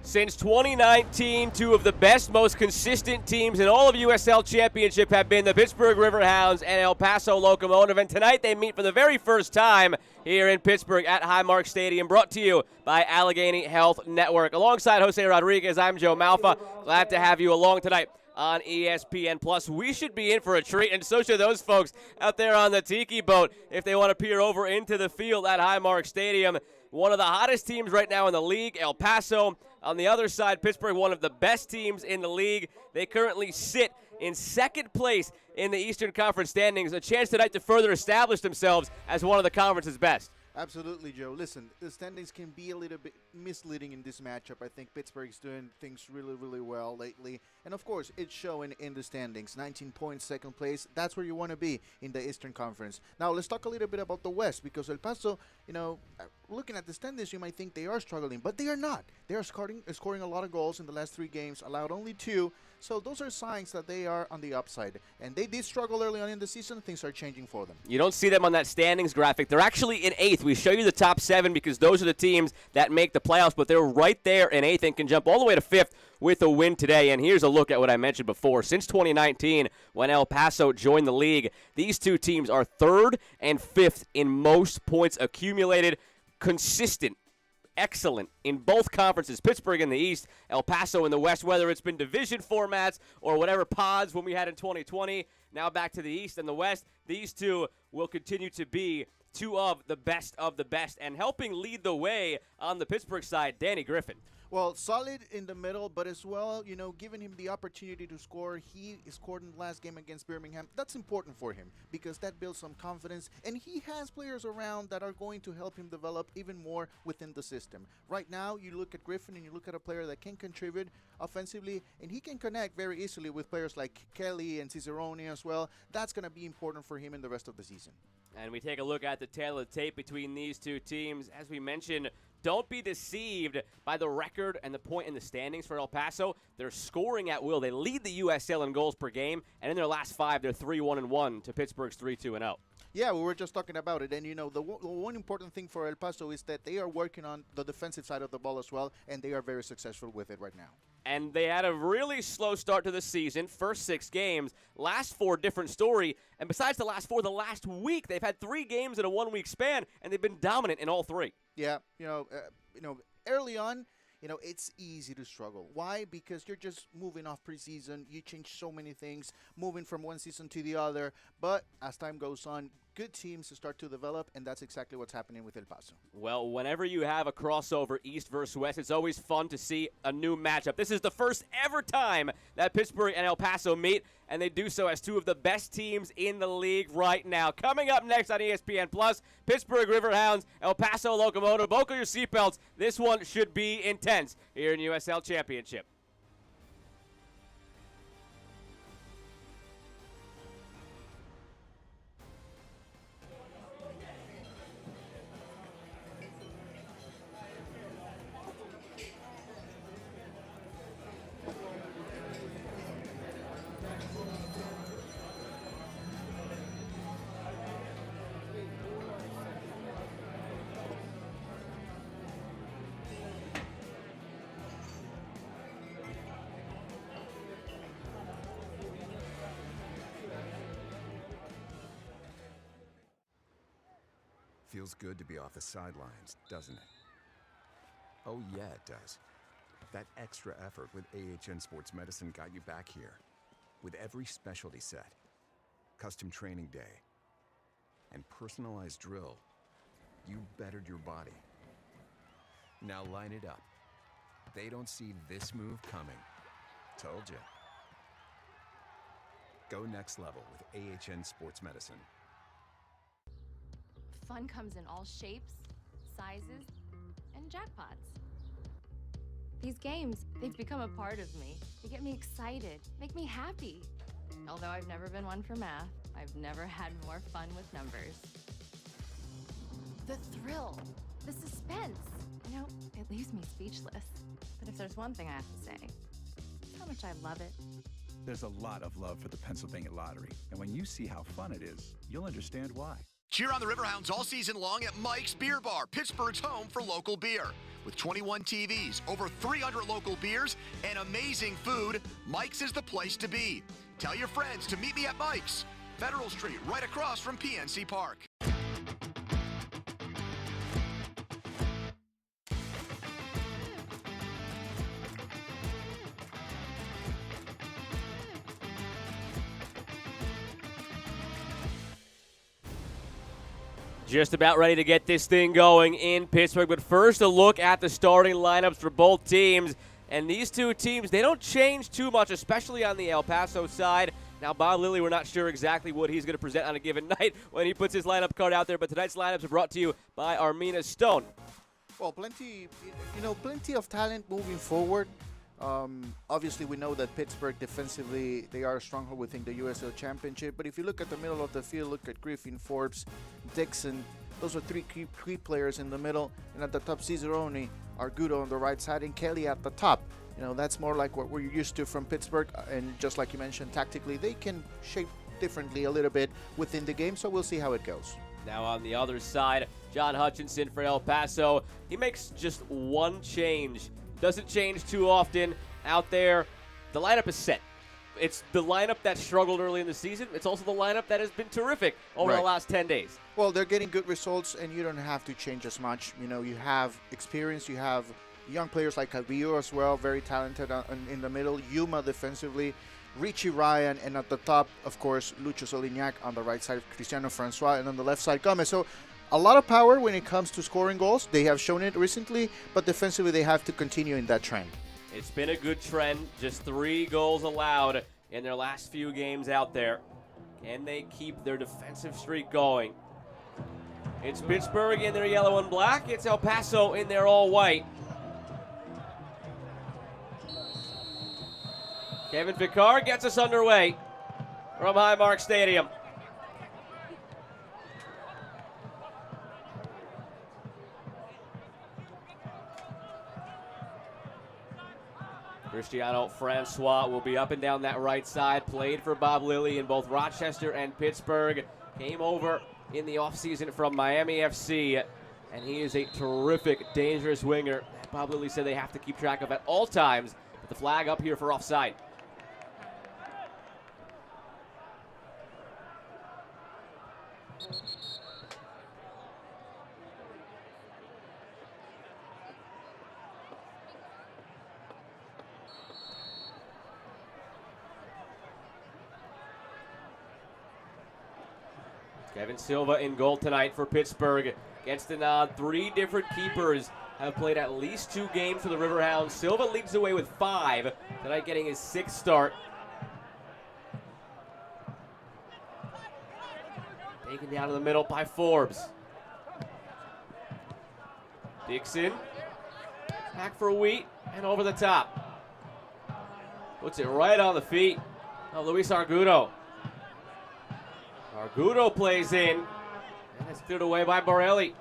Since 2019, two of the best, most consistent teams in all of USL Championship have been the Pittsburgh Riverhounds and El Paso Locomotive, and tonight they meet for the very first time here in Pittsburgh at Highmark Stadium, brought to you by Allegheny Health Network. Alongside Jose Rodriguez, I'm Joe Malfa. Glad to have you along tonight on ESPN Plus. We should be in for a treat, and so should those folks out there on the Tiki boat if they want to peer over into the field at Highmark Stadium. One of the hottest teams right now in the league, El Paso. On the other side, Pittsburgh, one of the best teams in the league. They currently sit in second place in the Eastern Conference standings. A chance tonight to further establish themselves as one of the conference's best. Absolutely, Joe. Listen, the standings can be a little bit misleading in this matchup. I think Pittsburgh's doing things really, really well lately. And, of course, it's showing in the standings. 19 points, second place. That's where you want to be in the Eastern Conference. Now, let's talk a little bit about the West, because El Paso, looking at the standings, you might think they are struggling, but they are not. They are scoring a lot of goals in the last 3 games, allowed only 2. So those are signs that they are on the upside. And they did struggle early on in the season. Things are changing for them. You don't see them on that standings graphic. They're actually in 8th. We show you the top 7 because those are the teams that make the playoffs, but they're right there in 8th and can jump all the way to 5th with a win today. And here's a look at what I mentioned before. Since 2019, when El Paso joined the league, these two teams are 3rd and 5th in most points accumulated. Consistent. Excellent in both conferences, Pittsburgh in the East, El Paso in the West, whether it's been division formats or whatever pods when we had in 2020. Now back to the East and the West. These two will continue to be two of the best, and helping lead the way on the Pittsburgh side, Danny Griffin. Well, solid in the middle, but as well, giving him the opportunity to score. He scored in the last game against Birmingham. That's important for him because that builds some confidence, and he has players around that are going to help him develop even more within the system. Right now, you look at Griffin and you look at a player that can contribute offensively, and he can connect very easily with players like Kelly and Cicerone as well. That's going to be important for him in the rest of the season. And we take a look at the tail of the tape between these two teams. As we mentioned, don't be deceived by the record and the point in the standings for El Paso. They're scoring at will. They lead the USL in goals per game, and in their last 5, they're 3-1-1 to Pittsburgh's 3-2-0. Yeah, we were just talking about it. And, the one important thing for El Paso is that they are working on the defensive side of the ball as well, and they are very successful with it right now. And they had a really slow start to the season. First 6 games, last 4 different story. And besides the last 4, the last week, they've had 3 games in a 1-week span, and they've been dominant in all 3. Yeah, early on, it's easy to struggle. Why? Because you're just moving off preseason. You change so many things, moving from one season to the other. But as time goes on, good teams start to develop, and that's exactly what's happening with El Paso. Well, whenever you have a crossover East versus West, it's always fun to see a new matchup. This is the first ever time that Pittsburgh and El Paso meet, and they do so as two of the best teams in the league right now. Coming up next on ESPN Plus, Pittsburgh Riverhounds, El Paso Locomotive. Buckle your seatbelts. This one should be intense here in USL Championship. Feels good to be off the sidelines, doesn't it? Oh yeah, it does. That extra effort with AHN Sports Medicine got you back here. With every specialty set, custom training day, and personalized drill, you bettered your body. Now line it up. They don't see this move coming. Told you. Go next level with AHN Sports Medicine. Fun comes in all shapes, sizes, and jackpots. These games, they've become a part of me. They get me excited, make me happy. Although I've never been one for math, I've never had more fun with numbers. The thrill, the suspense, it leaves me speechless. But if there's one thing I have to say, it's how much I love it. There's a lot of love for the Pennsylvania Lottery, and when you see how fun it is, you'll understand why. Cheer on the Riverhounds all season long at Mike's Beer Bar, Pittsburgh's home for local beer. With 21 TVs, over 300 local beers, and amazing food, Mike's is the place to be. Tell your friends to meet me at Mike's, Federal Street, right across from PNC Park. Just about ready to get this thing going in Pittsburgh, but first a look at the starting lineups for both teams. And these two teams, they don't change too much, especially on the El Paso side. Now, Bob Lilly, we're not sure exactly what he's going to present on a given night when he puts his lineup card out there, but tonight's lineups are brought to you by Armina Stone. Well, plenty of talent moving forward. Obviously, we know that Pittsburgh defensively, they are a stronghold within the USL Championship. But if you look at the middle of the field, look at Griffin, Forbes, Dixon. Those are three key players in the middle. And at the top, Cicerone, Argudo on the right side, and Kelly at the top. You know, that's more like what we're used to from Pittsburgh. And just like you mentioned, tactically, they can shape differently a little bit within the game. So we'll see how it goes. Now on the other side, John Hutchinson for El Paso. He makes just one change. Doesn't change too often out there. The lineup is set. It's the lineup that struggled early in the season. It's also the lineup that has been terrific over the last 10 days. Well, they're getting good results, and you don't have to change as much. You know, you have experience. You have young players like Calvillo as well, very talented in the middle. Yuma defensively, Richie Ryan, and at the top, of course, Lucho Solignac on the right side, Cristiano Francois, and on the left side, Gomez. So a lot of power when it comes to scoring goals. They have shown it recently, but defensively they have to continue in that trend. It's been a good trend. Just 3 goals allowed in their last few games out there. Can they keep their defensive streak going? It's Pittsburgh in their yellow and black. It's El Paso in their all white. Kevin Picard gets us underway from Highmark Stadium. Cristiano Francois will be up and down that right side. Played for Bob Lilly in both Rochester and Pittsburgh. Came over in the offseason from Miami FC. And he is a terrific, dangerous winger that Bob Lilly said they have to keep track of at all times. But the flag up here for offside. Kevin Silva in goal tonight for Pittsburgh. Gets the nod. 3 different keepers have played at least 2 games for the Riverhounds. Silva leads away with 5. Tonight getting his 6th start. Taken down in the middle by Forbes. Dixon. Back for Wheat and over the top. Puts it right on the feet of Luis Argudo. Argudo plays in, and it's cleared away by Borelli.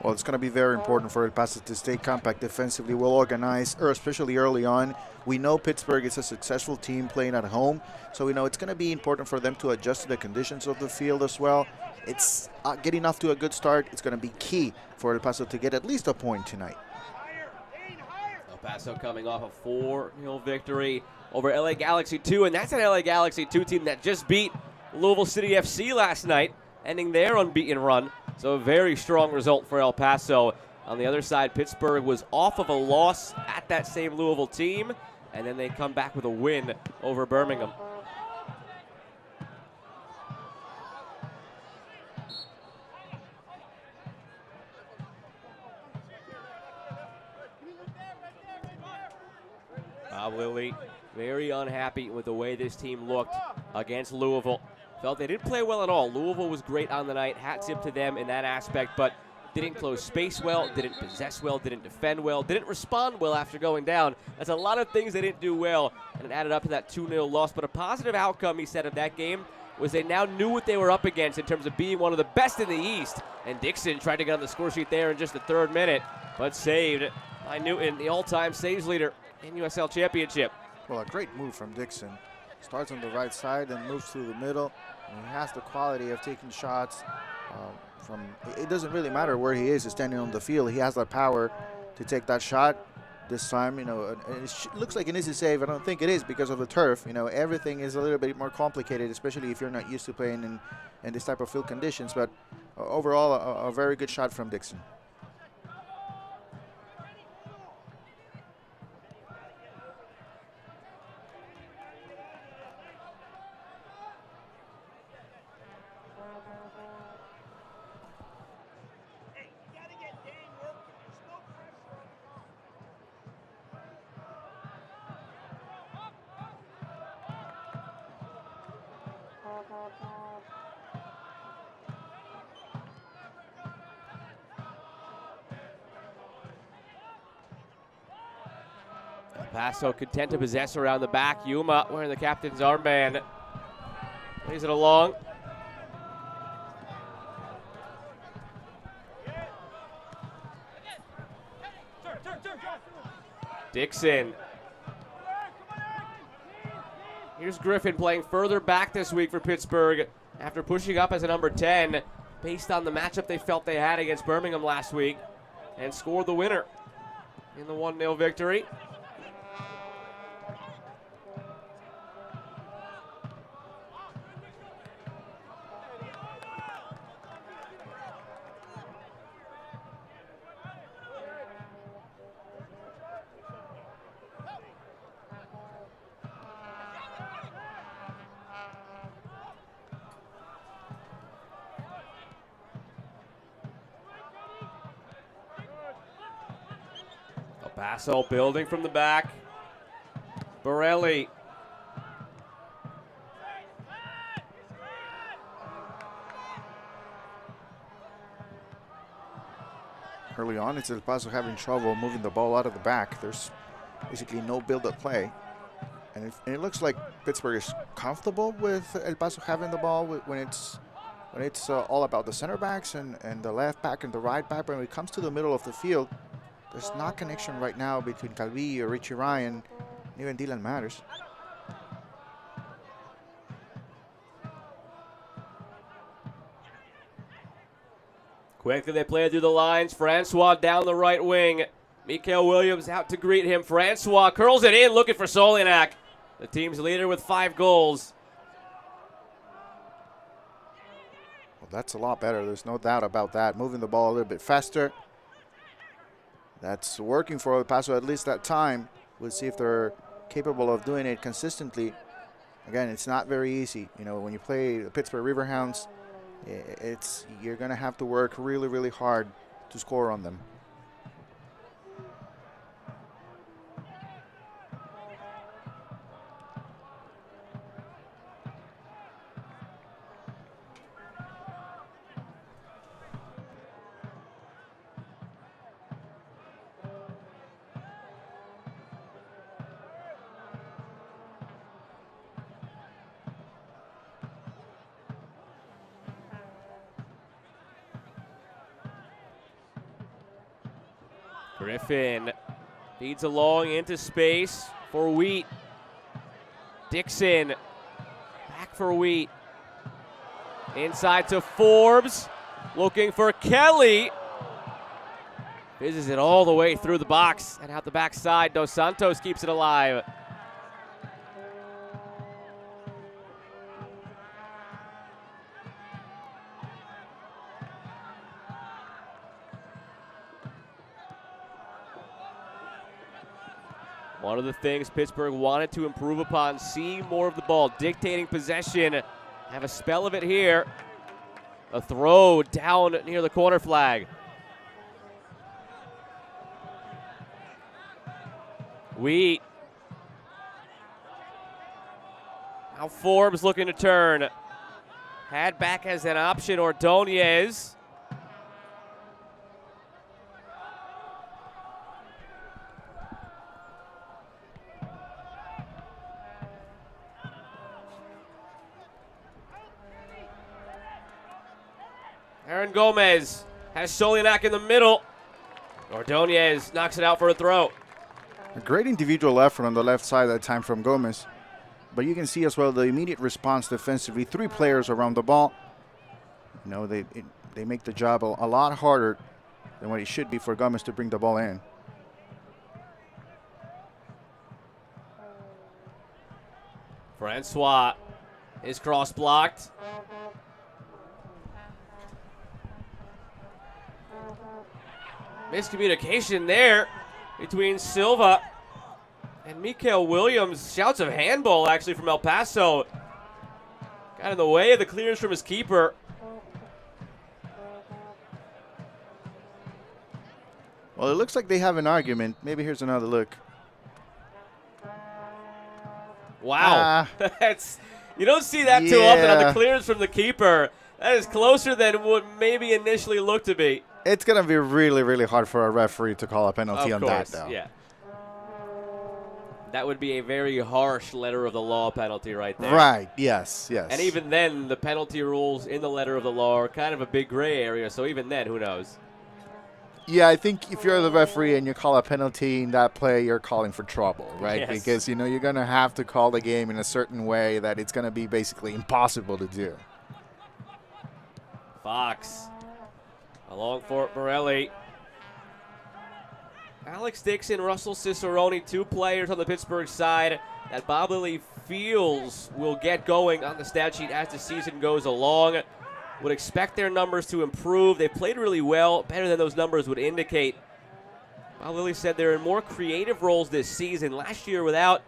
Well, it's going to be very important for El Paso to stay compact defensively, well organized, or especially early on. We know Pittsburgh is a successful team playing at home, so we know it's going to be important for them to adjust to the conditions of the field as well. It's getting off to a good start. It's going to be key for El Paso to get at least a point tonight. El Paso coming off a 4-0 victory over LA Galaxy 2, and that's an LA Galaxy 2 team that just beat Louisville City FC last night, ending their unbeaten run. So a very strong result for El Paso. On the other side, Pittsburgh was off of a loss at that same Louisville team, and then they come back with a win over Birmingham. Bob Lilly very unhappy with the way this team looked against Louisville. Felt they didn't play well at all. Louisville was great on the night. Hat tip to them in that aspect, but didn't close space well, didn't possess well, didn't defend well, didn't respond well after going down. That's a lot of things they didn't do well, and it added up to that 2-0 loss. But a positive outcome, he said, of that game was they now knew what they were up against in terms of being one of the best in the East. And Dixon tried to get on the score sheet there in just the 3rd minute, but saved by Newton, the all-time saves leader in USL Championship. Well, a great move from Dixon. starts on the right side and moves through the middle. And he has the quality of taking shots from. It doesn't really matter where he is standing on the field. He has the power to take that shot. This time, it looks like an easy save. I don't think it is because of the turf. Everything is a little bit more complicated, especially if you're not used to playing in this type of field conditions. But overall, a very good shot from Dixon. Paso content to possess around the back. Yuma wearing the captain's armband. Plays it along. Dixon. Here's Griffin playing further back this week for Pittsburgh after pushing up as a number 10 based on the matchup they felt they had against Birmingham last week and scored the winner in the 1-0 victory. Paso building from the back. Borelli. Early on, it's El Paso having trouble moving the ball out of the back. There's basically no build-up play. And it looks like Pittsburgh is comfortable with El Paso having the ball when it's all about the center backs and the left back and the right back. But when it comes to the middle of the field, there's not connection right now between Calvi or Richie Ryan, and even Dylan Matters. Quickly they play it through the lines. Francois down the right wing. Mikael Williams out to greet him. Francois curls it in, looking for Solinak, the team's leader with 5 goals. Well, that's a lot better. There's no doubt about that. Moving the ball a little bit faster. That's working for El Paso at least that time. We'll see if they're capable of doing it consistently. Again, it's not very easy. When you play the Pittsburgh Riverhounds, you're going to have to work really, really hard to score on them. Griffin feeds along into space for Wheat. Dixon back for Wheat. Inside to Forbes, looking for Kelly. Fizzes it all the way through the box and out the backside. Dos Santos keeps it alive. One of the things Pittsburgh wanted to improve upon, see more of the ball, dictating possession. Have a spell of it here. A throw down near the corner flag. Wheat. Now Forbes looking to turn. Had back as an option, Ordonez. Aaron Gomez has Solinak in the middle. Ordonez knocks it out for a throw. A great individual effort on the left side that time from Gomez. But you can see as well the immediate response defensively. 3 players around the ball. You know, they make the job a lot harder than what it should be for Gomez to bring the ball in. Francois is cross blocked. Miscommunication there between Silva and Mikael Williams. Shouts of handball actually from El Paso. Got in the way of the clearance from his keeper. Well, it looks like they have an argument. Maybe here's another look. Wow. That's, you don't see that too often on the clearance from the keeper. That is closer than what maybe initially looked to be. It's going to be really, really hard for a referee to call a penalty on that, though. Yeah. That would be a very harsh letter of the law penalty right there. Right, yes, yes. And even then, the penalty rules in the letter of the law are kind of a big gray area, so even then, who knows? Yeah, I think if you're the referee and you call a penalty in that play, you're calling for trouble, right? Yes. Because, you know, you're going to have to call the game in a certain way that it's going to be basically impossible to do. Fox along for Borelli. Alex Dixon, Russell Cicerone, 2 players on the Pittsburgh side that Bob Lilly feels will get going on the stat sheet as the season goes along. Would expect their numbers to improve. They played really well, better than those numbers would indicate. Bob Lilly said they're in more creative roles this season. Last year, without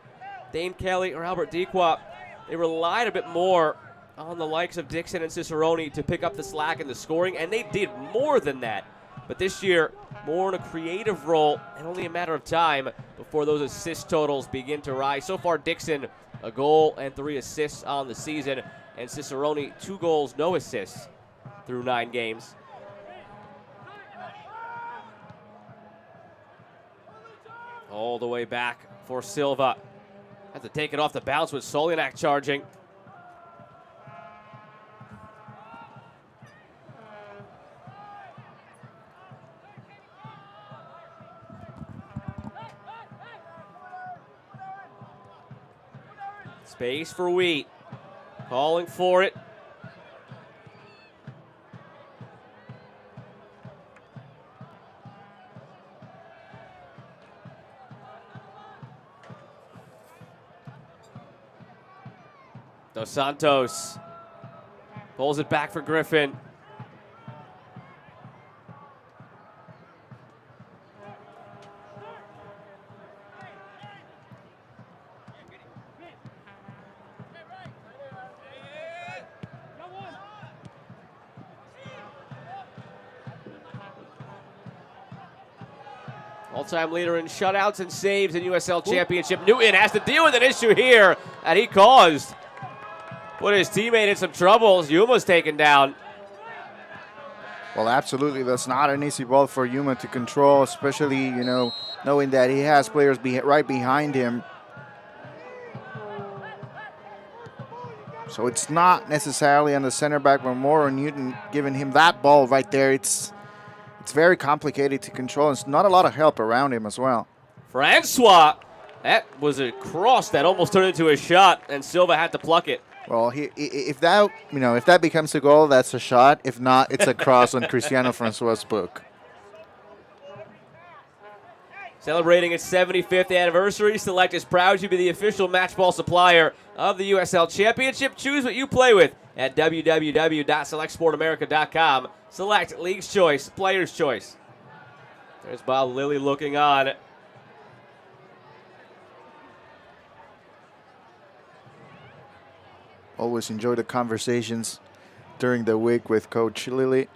Dane Kelly or Albert Dequa, they relied a bit more on the likes of Dixon and Cicerone to pick up the slack in the scoring, and they did more than that. But this year, more in a creative role, and only a matter of time before those assist totals begin to rise. So far, Dixon, a goal and 3 assists on the season, and Cicerone, 2 goals, no assists through 9 games. All the way back for Silva. Has to take it off the bounce with Solyanak charging. Space for Wheat. Calling for it. Dos Santos pulls it back for Griffin. All-time leader in shutouts and saves in USL Championship. Newton has to deal with an issue here that he caused. Put his teammate in some troubles. Yuma's taken down. Well, absolutely. That's not an easy ball for Yuma to control, especially, you know, knowing that he has players right behind him. So it's not necessarily on the center back, but more on Newton giving him that ball right there. It's very complicated to control. There's not a lot of help around him as well. Francois, that was a cross that almost turned into a shot, and Silva had to pluck it. Well, if that becomes a goal, that's a shot. If not, it's a cross on Cristiano Francois' book. Celebrating its 75th anniversary, Select is proud to be the official matchball supplier of the USL Championship. Choose what you play with at www.selectsportamerica.com. Select, League's Choice, Player's Choice. There's Bob Lilly looking on. Always enjoy the conversations during the week with Coach Lilly.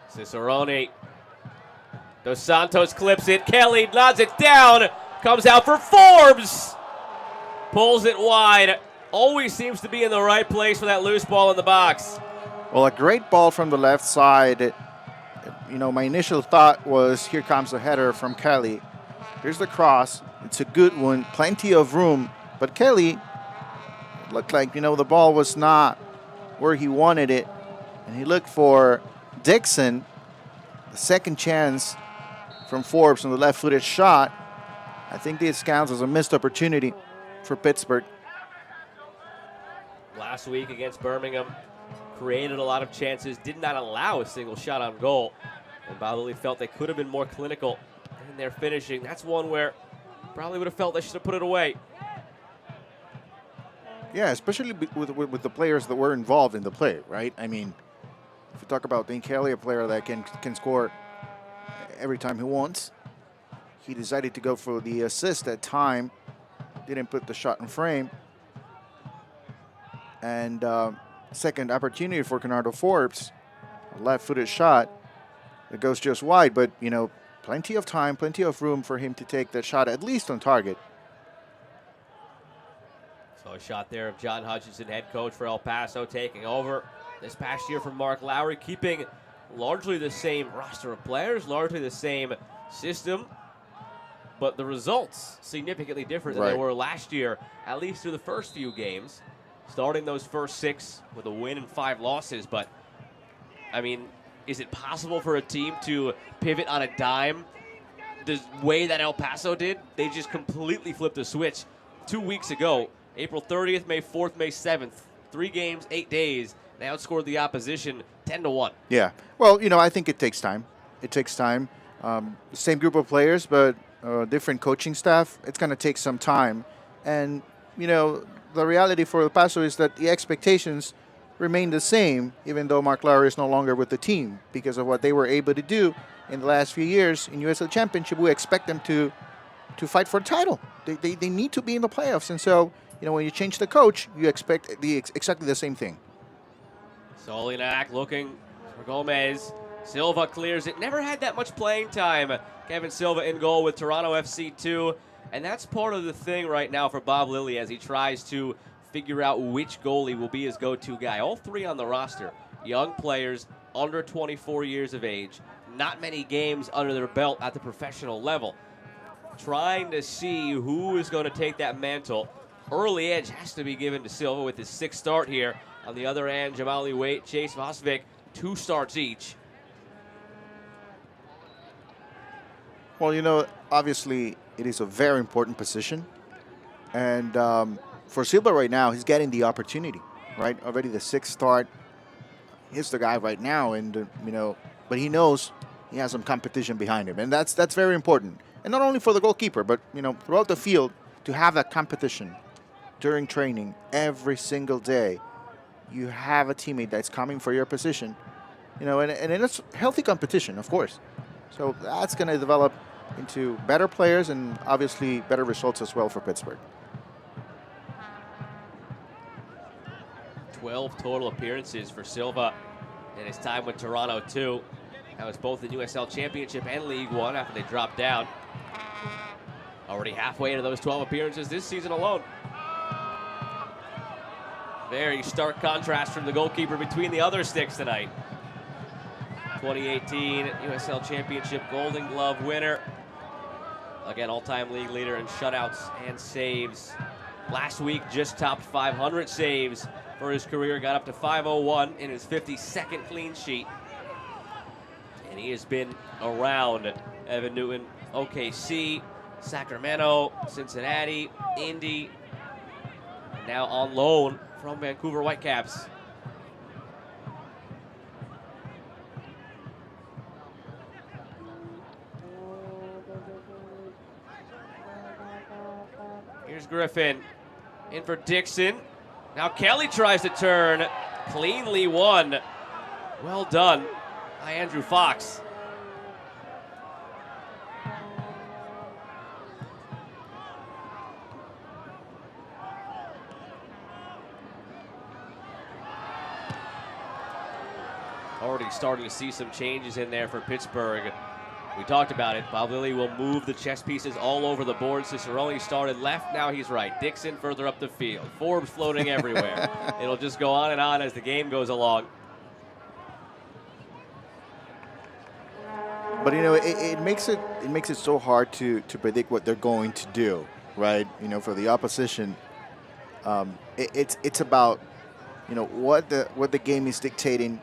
Cicerone. Dos Santos clips it. Kelly nods it down. Comes out for Forbes. Pulls it wide. Always seems to be in the right place for that loose ball in the box. Well, a great ball from the left side. You know, my initial thought was, here comes a header from Kelly. Here's the cross. It's a good one. Plenty of room. But Kelly, it looked like, you know, the ball was not where he wanted it. And he looked for Dixon. The second chance from Forbes on the left-footed shot. I think this counts as a missed opportunity for Pittsburgh. Last week against Birmingham, created a lot of chances, did not allow a single shot on goal. And Bablili felt they could have been more clinical in their finishing. That's one where probably would have felt they should have put it away. Yeah, especially with the players that were involved in the play, right? I mean, if you talk about Dane Kelly, a player that can score every time he wants, he decided to go for the assist at time, didn't put the shot in frame. And second opportunity for Kenardo Forbes, a left-footed shot. It goes just wide, but, you know, plenty of time, plenty of room for him to take that shot, at least on target. So a shot there of John Hutchinson, head coach for El Paso, taking over this past year from Mark Lowry, keeping largely the same roster of players, largely the same system, but the results significantly different than they were last year, at least through the first few games, starting those first 6 with a win and 5 losses. But, I mean, is it possible for a team to pivot on a dime the way that El Paso did? They just completely flipped the switch 2 weeks ago, April 30th, May 4th, May 7th. 3 games, 8 days. They outscored the opposition 10-1. Yeah. Well, you know, I think it takes time. It takes time. Same group of players, but different coaching staff. It's going to take some time. And, you know, the reality for El Paso is that the expectations remain the same, even though Mark Lowry is no longer with the team, because of what they were able to do in the last few years in USL Championship. We expect them to fight for a title. They need to be in the playoffs. And so, you know, when you change the coach, you expect exactly the same thing. Solinak looking for Gomez. Silva clears it. Never had that much playing time. Kevin Silva in goal with Toronto FC 2. And that's part of the thing right now for Bob Lilly as he tries to figure out which goalie will be his go-to guy. All 3 on the roster, young players under 24 years of age. Not many games under their belt at the professional level. Trying to see who is going to take that mantle. Early edge has to be given to Silva with his 6th start here. On the other end, Jamali Waite, Chase Vosvik, 2 starts each. Well, you know, obviously it is a very important position. And for Silva right now, he's getting the opportunity, right? Already the 6th start. He's the guy right now, and, you know, but he knows he has some competition behind him. And that's very important. And not only for the goalkeeper, but, you know, throughout the field, to have that competition during training every single day. You have a teammate that's coming for your position, you know, and it's healthy competition, of course. So that's going to develop into better players and obviously better results as well for Pittsburgh. 12 total appearances for Silva in his time with Toronto, too. That was both in USL Championship and League One after they dropped down. Already halfway into those 12 appearances this season alone. Very stark contrast from the goalkeeper between the other sticks tonight. 2018 USL Championship Golden Glove winner. Again, all-time league leader in shutouts and saves. Last week, just topped 500 saves for his career. Got up to 501 in his 52nd clean sheet. And he has been around Evan Newton, OKC, Sacramento, Cincinnati, Indy, and now on loan from Vancouver Whitecaps. Here's Griffin in for Dixon. Now Kelly tries to turn, cleanly won. Well done by Andrew Fox. Already starting to see some changes in there for Pittsburgh. We talked about it. Bob Lilly will move the chess pieces all over the board. Cicerone started left, now he's right. Dixon further up the field. Forbes floating everywhere. It'll just go on and on as the game goes along. But you know, it makes it so hard to predict what they're going to do, right? You know, for the opposition, it's about, you know, what the game is dictating,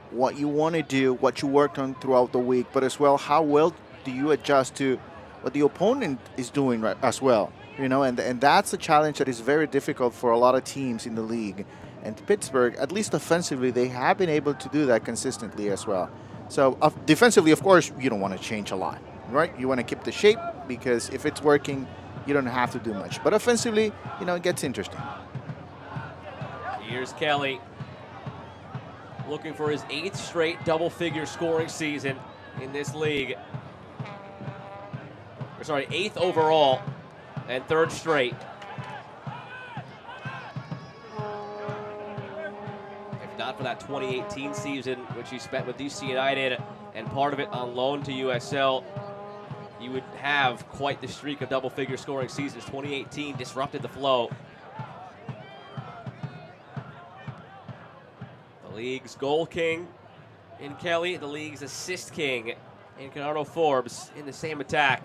what you want to do, what you worked on throughout the week, but as well how well do you adjust to what the opponent is doing as well? And that's a challenge that is very difficult for a lot of teams in the league. And Pittsburgh, at least offensively, they have been able to do that consistently as well. So defensively, of course, you don't want to change a lot, right? You want to keep the shape because if it's working, you don't have to do much. But offensively, it gets interesting. Here's Kelly looking for his 8th straight double-figure scoring season in this league. 8th overall and 3rd straight. If not for that 2018 season, which he spent with DC United and part of it on loan to USL, you would have quite the streak of double-figure scoring seasons. 2018 disrupted the flow. The league's goal king in Kelly, the league's assist king in Canardo Forbes in the same attack.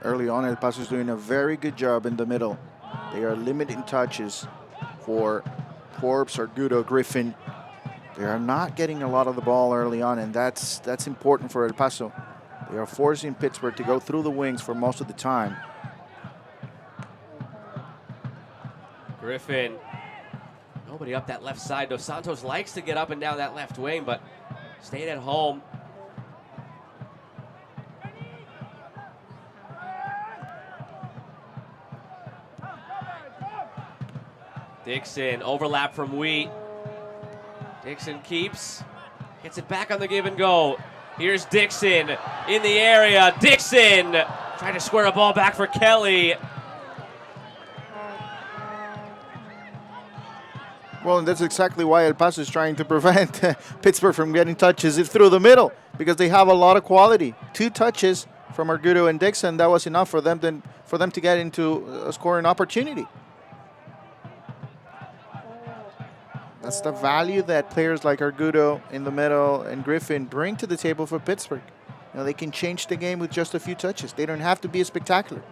Early on, El Paso is doing a very good job in the middle. They are limiting touches for Forbes, Argudo, Griffin. They are not getting a lot of the ball early on, and that's important for El Paso. They are forcing Pittsburgh to go through the wings for most of the time. Griffin, nobody up that left side. Dos Santos likes to get up and down that left wing, but stayed at home. Dixon, overlap from Wheat. Dixon keeps, gets it back on the give and go. Here's Dixon in the area. Dixon trying to square a ball back for Kelly. Well, and that's exactly why El Paso is trying to prevent Pittsburgh from getting touches through the middle, because they have a lot of quality. 2 touches from Argudo and Dixon, that was enough for them to get into a scoring opportunity. That's the value that players like Argudo in the middle and Griffin bring to the table for Pittsburgh. They can change the game with just a few touches. They don't have to be spectacular.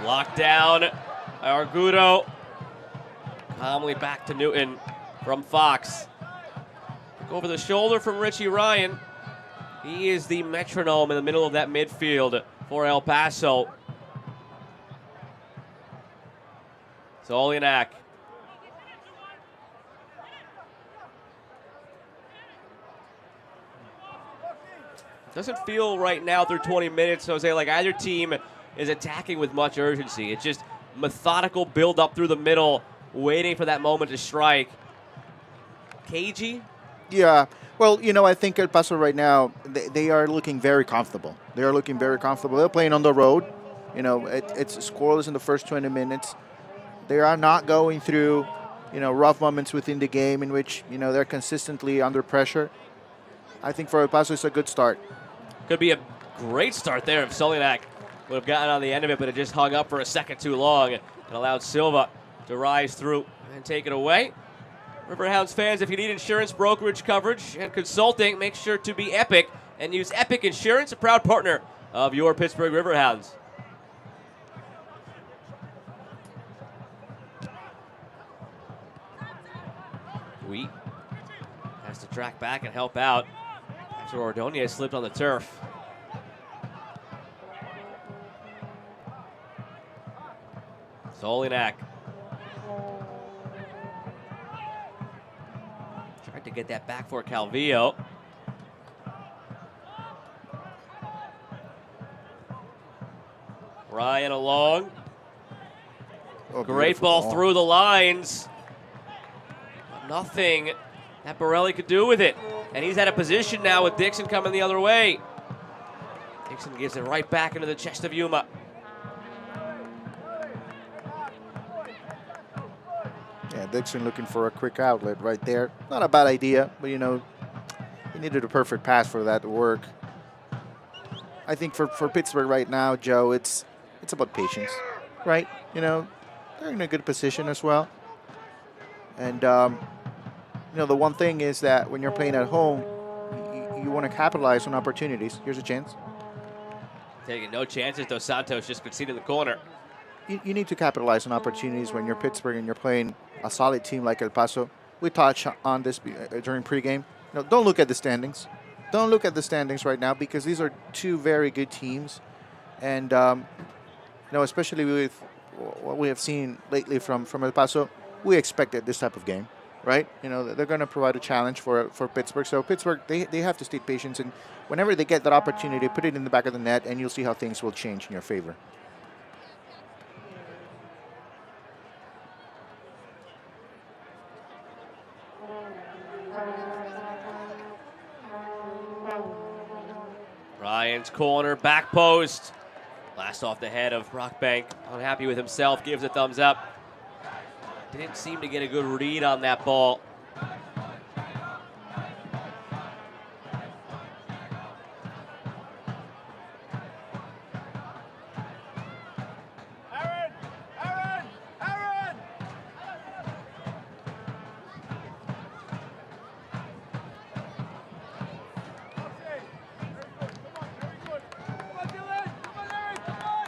Locked down. Argudo calmly back to Newton from Fox. Over the shoulder from Richie Ryan. He is the metronome in the middle of that midfield for El Paso. Zolinak. Doesn't feel right now through 20 minutes, Jose, like either team is attacking with much urgency. It's just methodical build up through the middle, waiting for that moment to strike. Cagey? Yeah. Well, I think El Paso right now, they are looking very comfortable. They are looking very comfortable. They're playing on the road. It's scoreless in the first 20 minutes. They are not going through, rough moments within the game in which, they're consistently under pressure. I think for El Paso, it's a good start. Could be a great start there if Solinak would have gotten on the end of it, but it just hung up for a second too long and allowed Silva to rise through and take it away. Riverhounds fans, if you need insurance brokerage coverage and consulting, make sure to be Epic and use Epic Insurance, a proud partner of your Pittsburgh Riverhounds. Wheat has to track back and help out after Ordonez slipped on the turf. Zolinak tried to get that back for Calvillo. Ryan along. Oh, great ball through the lines. But nothing that Borelli could do with it. And he's out of position now with Dixon coming the other way. Dixon gives it right back into the chest of Yuma. Yeah, Dixon looking for a quick outlet right there. Not a bad idea, but he needed a perfect pass for that to work. I think for Pittsburgh right now, Joe, it's about patience, right? They're in a good position as well. And, the one thing is that when you're playing at home, you want to capitalize on opportunities. Here's a chance. Taking no chances. Dos Santos just conceded the corner. You need to capitalize on opportunities when you're Pittsburgh and you're playing a solid team like El Paso. We touched on this during pregame. Don't look at the standings. Don't look at the standings right now because these are two very good teams. And, especially with what we have seen lately from El Paso, we expected this type of game, right? They're going to provide a challenge for Pittsburgh. So Pittsburgh, they have to stay patient. And whenever they get that opportunity, put it in the back of the net, and you'll see how things will change in your favor. Ryan's corner, back post. Blast off the head of Brockbank. Unhappy with himself, gives a thumbs up. Didn't seem to get a good read on that ball.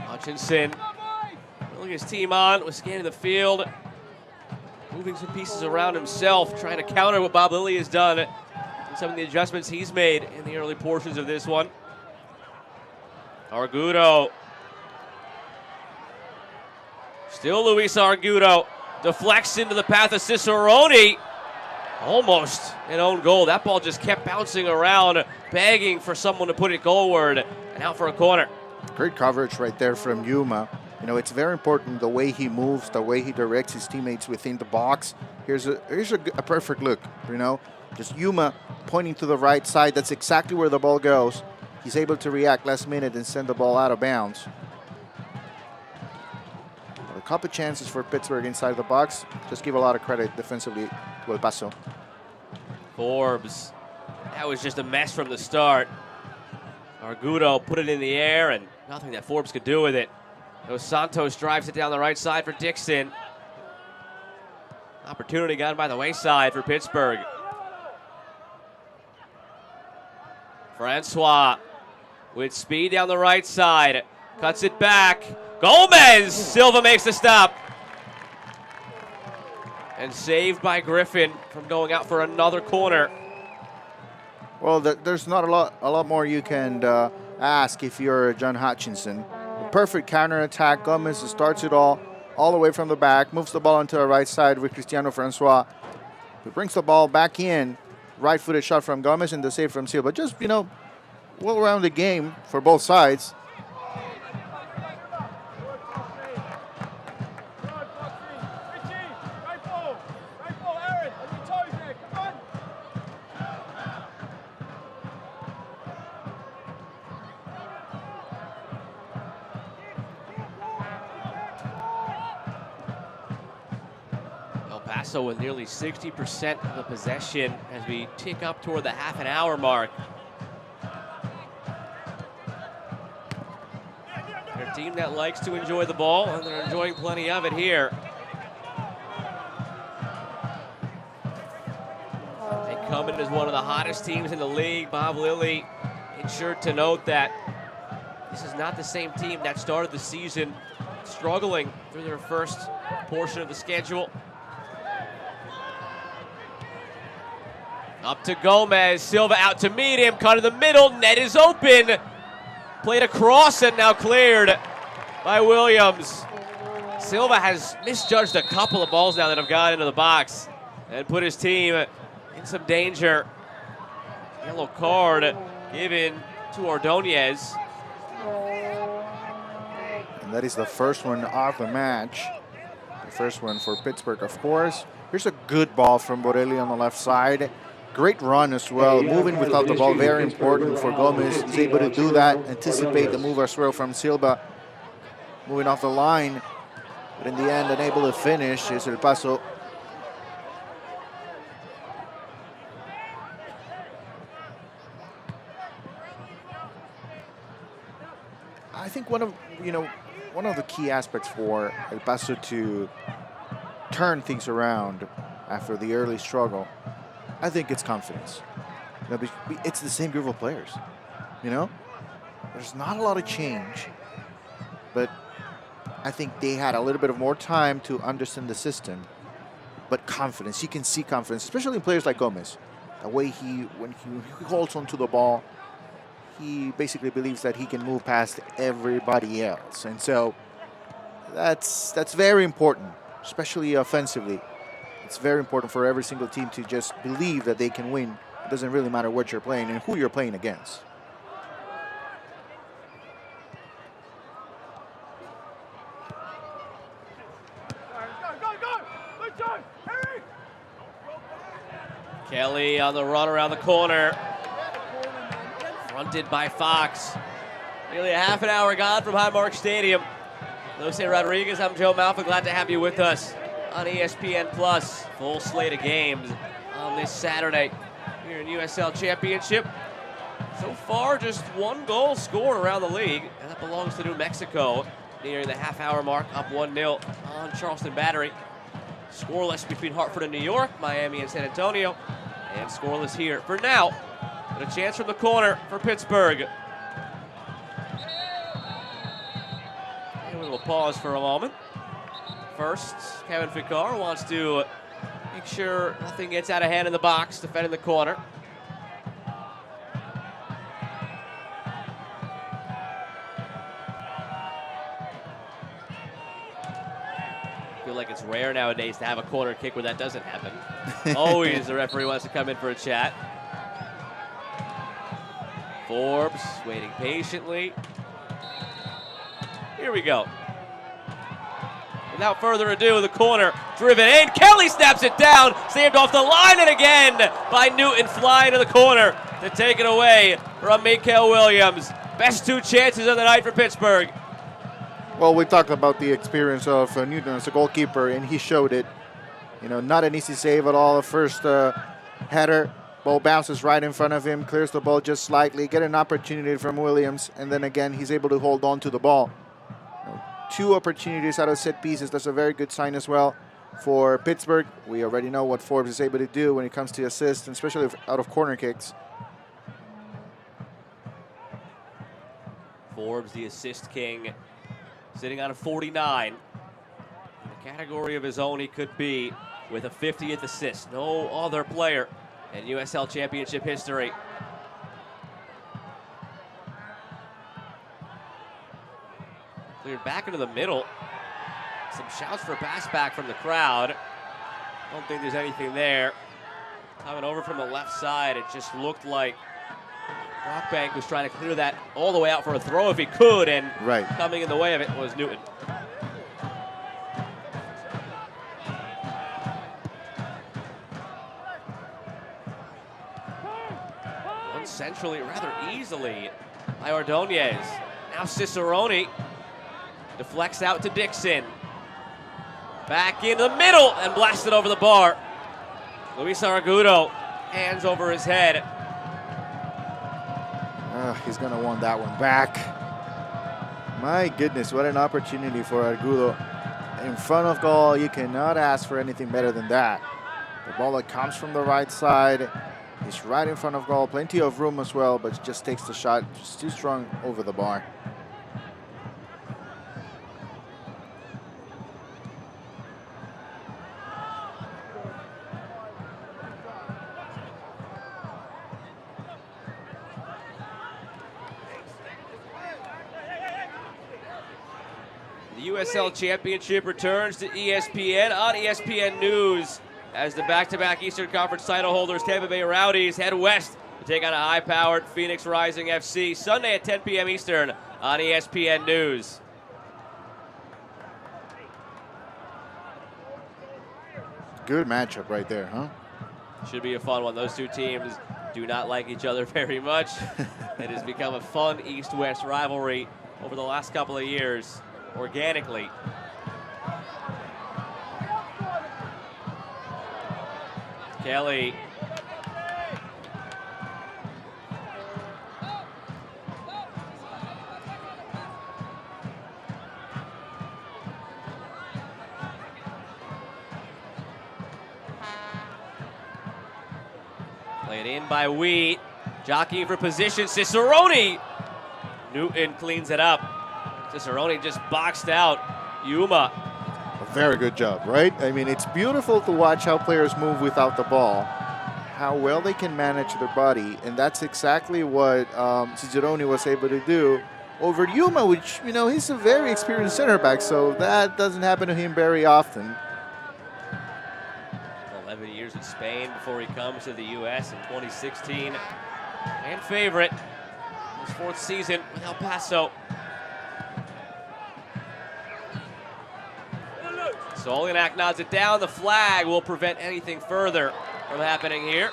Hutchinson, pulling his team on, was scanning the field, moving some pieces around himself, trying to counter what Bob Lilly has done and some of the adjustments he's made in the early portions of this one. Argudo. Still Luis Argudo. Deflects into the path of Cicerone. Almost an own goal. That ball just kept bouncing around, begging for someone to put it goalward and out for a corner. Great coverage right there from Yuma. It's very important the way he moves, the way he directs his teammates within the box. Here's a perfect look, Just Yuma pointing to the right side. That's exactly where the ball goes. He's able to react last minute and send the ball out of bounds. A couple chances for Pittsburgh inside the box. Just give a lot of credit defensively to El Paso. Forbes. That was just a mess from the start. Argudo put it in the air and nothing that Forbes could do with it. Dos Santos drives it down the right side for Dixon. Opportunity gone by the wayside for Pittsburgh. Francois with speed down the right side. Cuts it back. Gomez! Silva makes the stop. And saved by Griffin from going out for another corner. Well, there's not a lot more you can ask if you're John Hutchinson. A perfect counterattack. Gomez starts it all the way from the back, moves the ball onto the right side with Cristiano Francois, who brings the ball back in. Right-footed shot from Gomez and the save from Silva. Just, well-rounded game for both sides. Paso with nearly 60% of the possession as we tick up toward the half an hour mark. They're a team that likes to enjoy the ball, and they're enjoying plenty of it here. They come in as one of the hottest teams in the league. Bob Lilly made sure to note that this is not the same team that started the season struggling through their first portion of the schedule. Up to Gomez, Silva out to meet him, cut in the middle, net is open. Played across and now cleared by Williams. Silva has misjudged a couple of balls now that have gone into the box and put his team in some danger. Yellow card given to Ordonez. And that is the first one of the match. The first one for Pittsburgh, of course. Here's a good ball from Borelli on the left side. Great run as well. Moving without the ball, very important for Gomez. He's able to do that, anticipate the move as well from Silva. Moving off the line, but in the end, unable to finish is El Paso. I think one of the key aspects for El Paso to turn things around after the early struggle, I think it's confidence. It's the same group of players, there's not a lot of change, but I think they had a little bit of more time to understand the system. But confidence, you can see confidence, especially in players like Gomez. The way when he holds onto the ball, he basically believes that he can move past everybody else. And so that's very important, especially offensively. It's very important for every single team to just believe that they can win. It doesn't really matter what you're playing and who you're playing against. Kelly on the run around the corner. Fronted by Fox. Nearly a half an hour gone from Highmark Stadium. Lucy Rodriguez, I'm Joe Malfa. Glad to have you with us on ESPN Plus. Full slate of games on this Saturday here in USL Championship. So far, just one goal scored around the league, and that belongs to New Mexico. Nearing the half-hour mark, up 1-0 on Charleston Battery. Scoreless between Hartford and New York, Miami and San Antonio, and scoreless here for now. But a chance from the corner for Pittsburgh. And we will pause for a moment. First, Kevin Ficar wants to make sure nothing gets out of hand in the box, defending the corner. I feel like it's rare nowadays to have a corner kick where that doesn't happen. Always the referee wants to come in for a chat. Forbes waiting patiently. Here we go. Without further ado, the corner driven in. Kelly snaps it down, saved off the line, and again by Newton flying to the corner to take it away from Mikael Williams. Best two chances of the night for Pittsburgh. Well, we talked about the experience of Newton as a goalkeeper, and he showed it. You know, not an easy save at all. The first header, ball bounces right in front of him, clears the ball just slightly, get an opportunity from Williams, and then again he's able to hold on to the ball. You know, 2 opportunities out of set pieces. That's a very good sign as well for Pittsburgh. We already know what Forbes is able to do when it comes to assists, and especially out of corner kicks. Forbes, the assist king, sitting on a 49. In the category of his own he could be with a 50th assist. No other player in USL Championship history. Cleared back into the middle. Some shouts for a pass back from the crowd. Don't think there's anything there. Coming over from the left side, it just looked like Brockbank was trying to clear that all the way out for a throw if he could, and coming in the way of it was Newton. One centrally rather easily by Ordonez. Now Cicerone deflects out to Dixon. Back into the middle and blasted over the bar. Luis Argudo, hands over his head. He's going to want that one back. My goodness, what an opportunity for Argudo. In front of goal, you cannot ask for anything better than that. The ball that comes from the right side is right in front of goal. Plenty of room as well, but just takes the shot. Just too strong over the bar. The USL Championship returns to ESPN on ESPN News as the back-to-back Eastern Conference title holders Tampa Bay Rowdies head west to take on a high-powered Phoenix Rising FC Sunday at 10 p.m. Eastern on ESPN News. Good matchup right there, huh? Should be a fun one. Those two teams do not like each other very much. It has become a fun East-West rivalry over the last couple of years, organically. Kelly. Played in by Wheat. Jockeying for position. Cicerone Newton cleans it up. Cicerone just boxed out Yuma. A very good job, right? I mean, it's beautiful to watch how players move without the ball, how well they can manage their body, and that's exactly what Cicerone was able to do over Yuma, which, you know, he's a very experienced center back, so that doesn't happen to him very often. 11 years in Spain before he comes to the U.S. in 2016. And favorite, his 4th season with El Paso. Solinac nods it down. The flag will prevent anything further from happening here.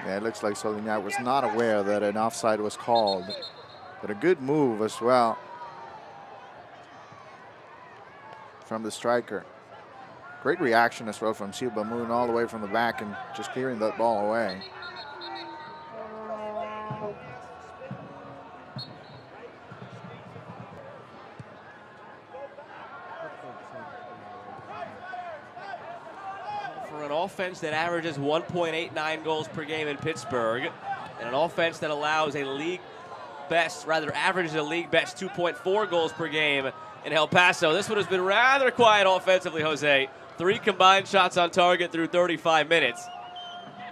Yeah, it looks like Solinac was not aware that an offside was called, but a good move as well from the striker. Great reaction as well from Silva, moving all the way from the back and just clearing that ball away. For an offense that averages 1.89 goals per game in Pittsburgh, and an offense that allows a league best, rather averages a league best 2.4 goals per game in El Paso. This one has been rather quiet offensively, Jose. 3 combined shots on target through 35 minutes.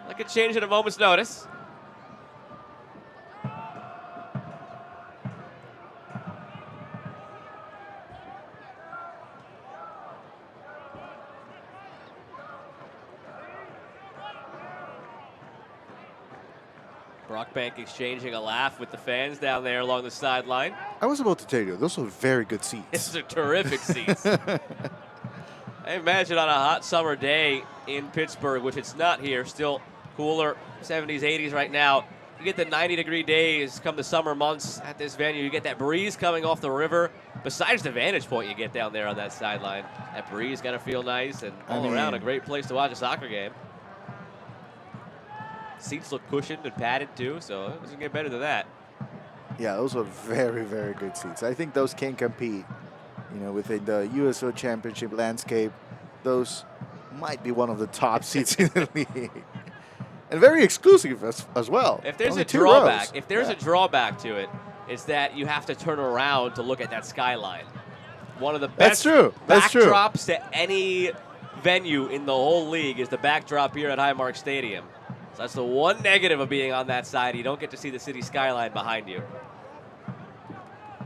That could change at a moment's notice. Brockbank exchanging a laugh with the fans down there along the sideline. I was about to tell you, those are very good seats. These are terrific seats. I imagine on a hot summer day in Pittsburgh, which it's not here, still cooler, 70s, 80s right now. You get the 90-degree days come the summer months at this venue. You get that breeze coming off the river. Besides the vantage point you get down there on that sideline, that breeze got to feel nice, and all around a great place to watch a soccer game. Seats look cushioned and padded too, so it doesn't get better than that. Yeah, those are very, very good seats. I think those can compete, you know, within the USO Championship landscape. Those might be one of the top seats in the league. And very exclusive as well. If there's Only a 2 drawback, rows. if there's a drawback to it, it's that you have to turn around to look at that skyline. One of the best backdrops to any venue in the whole league is the backdrop here at Highmark Stadium. So that's the one negative of being on that side. You don't get to see the city skyline behind you.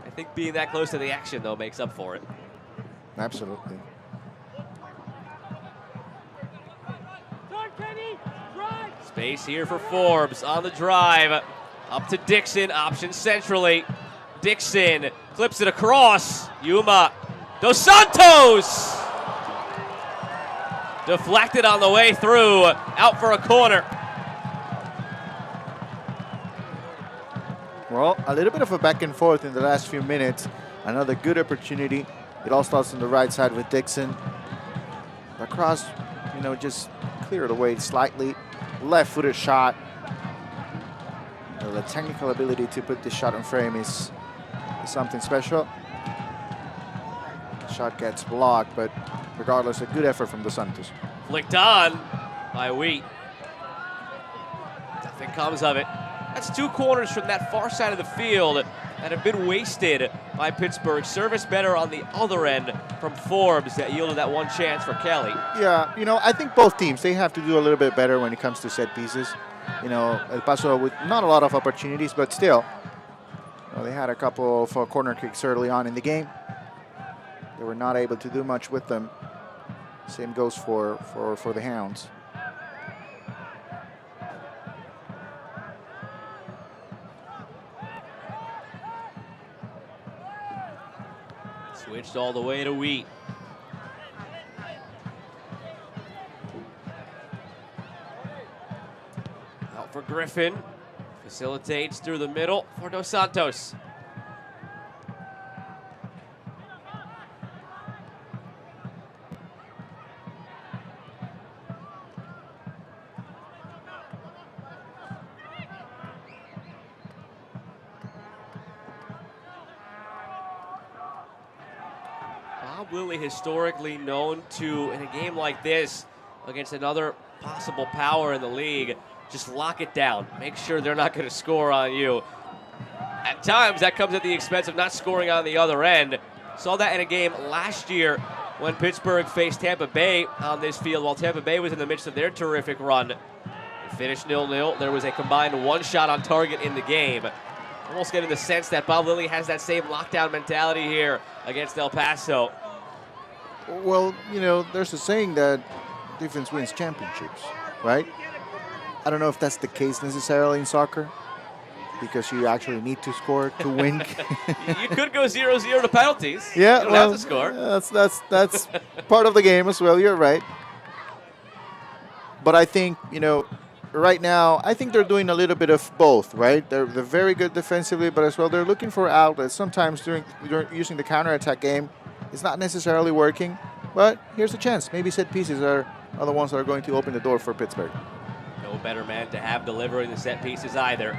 I think being that close to the action, though, makes up for it. Absolutely. Space here for Forbes on the drive. Up to Dixon, option centrally. Dixon clips it across. Yuma. Dos Santos! Deflected on the way through. Out for a corner. Well, a little bit of a back and forth in the last few minutes. Another good opportunity. It all starts on the right side with Dixon. The cross, you know, just cleared away slightly. Left-footed shot. You know, the technical ability to put this shot in frame is something special. The shot gets blocked, but regardless, a good effort from Dos Santos. Flicked on by Wheat. Nothing comes of it. That's 2 corners from that far side of the field that have been wasted by Pittsburgh. Service better on the other end from Forbes that yielded that one chance for Kelly. Yeah, you know, I think both teams, they have to do a little bit better when it comes to set pieces. You know, El Paso with not a lot of opportunities, but still, you know, they had a couple of corner kicks early on in the game. They were not able to do much with them. Same goes for the Hounds. Switched all the way to Wheat. Out for Griffin. Facilitates through the middle for Dos Santos. Bob Lilly historically known to, in a game like this, against another possible power in the league, just lock it down. Make sure they're not going to score on you. At times, that comes at the expense of not scoring on the other end. Saw that in a game last year when Pittsburgh faced Tampa Bay on this field while Tampa Bay was in the midst of their terrific run. It finished 0-0. There was a combined 1 shot on target in the game. Almost getting the sense that Bob Lilly has that same lockdown mentality here against El Paso. Well, you know, there's a saying that defense wins championships, right? I don't know if that's the case necessarily in soccer, because you actually need to score to win. You could go 0-0 to penalties. Yeah, you don't well, have to score. That's part of the game as well. You're right. But I think, you know, right now, I think they're doing a little bit of both, right? They're very good defensively, but as well, they're looking for outlets. Sometimes during using the counterattack game, it's not necessarily working. But here's a chance. Maybe set pieces are the ones that are going to open the door for Pittsburgh. No better man to have delivering the set pieces either.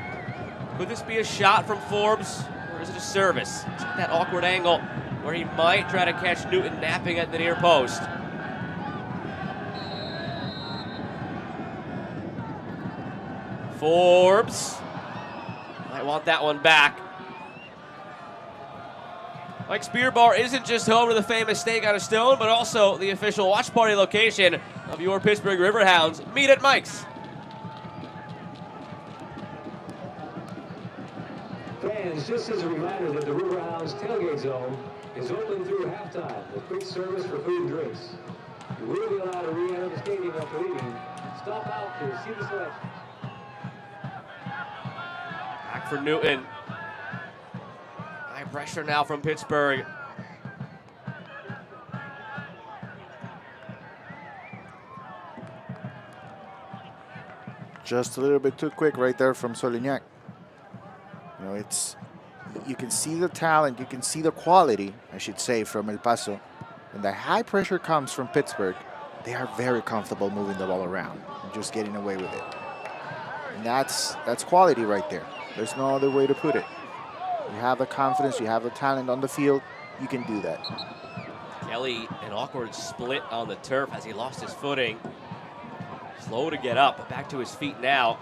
Could this be a shot from Forbes, or is it a service? It's at that awkward angle where he might try to catch Newton napping at the near post. Forbes might want that one back. Mike's Beer Bar isn't just home to the famous steak on a stone, but also the official watch party location of your Pittsburgh Riverhounds. Meet at Mike's. Fans, just as a reminder that the Riverhounds tailgate zone is open through halftime with quick service for food and drinks. You will be allowed to re-enter the stadium after leaving. Stop out to see the selection. Back for Newton. High pressure now from Pittsburgh. Just a little bit too quick right there from Solignac. You know, you can see the talent, you can see the quality, I should say, from El Paso. When the high pressure comes from Pittsburgh, they are very comfortable moving the ball around and just getting away with it. And that's quality right there. There's no other way to put it. You have the confidence, you have the talent on the field, you can do that. Kelly, an awkward split on the turf as he lost his footing. Slow to get up, but back to his feet now.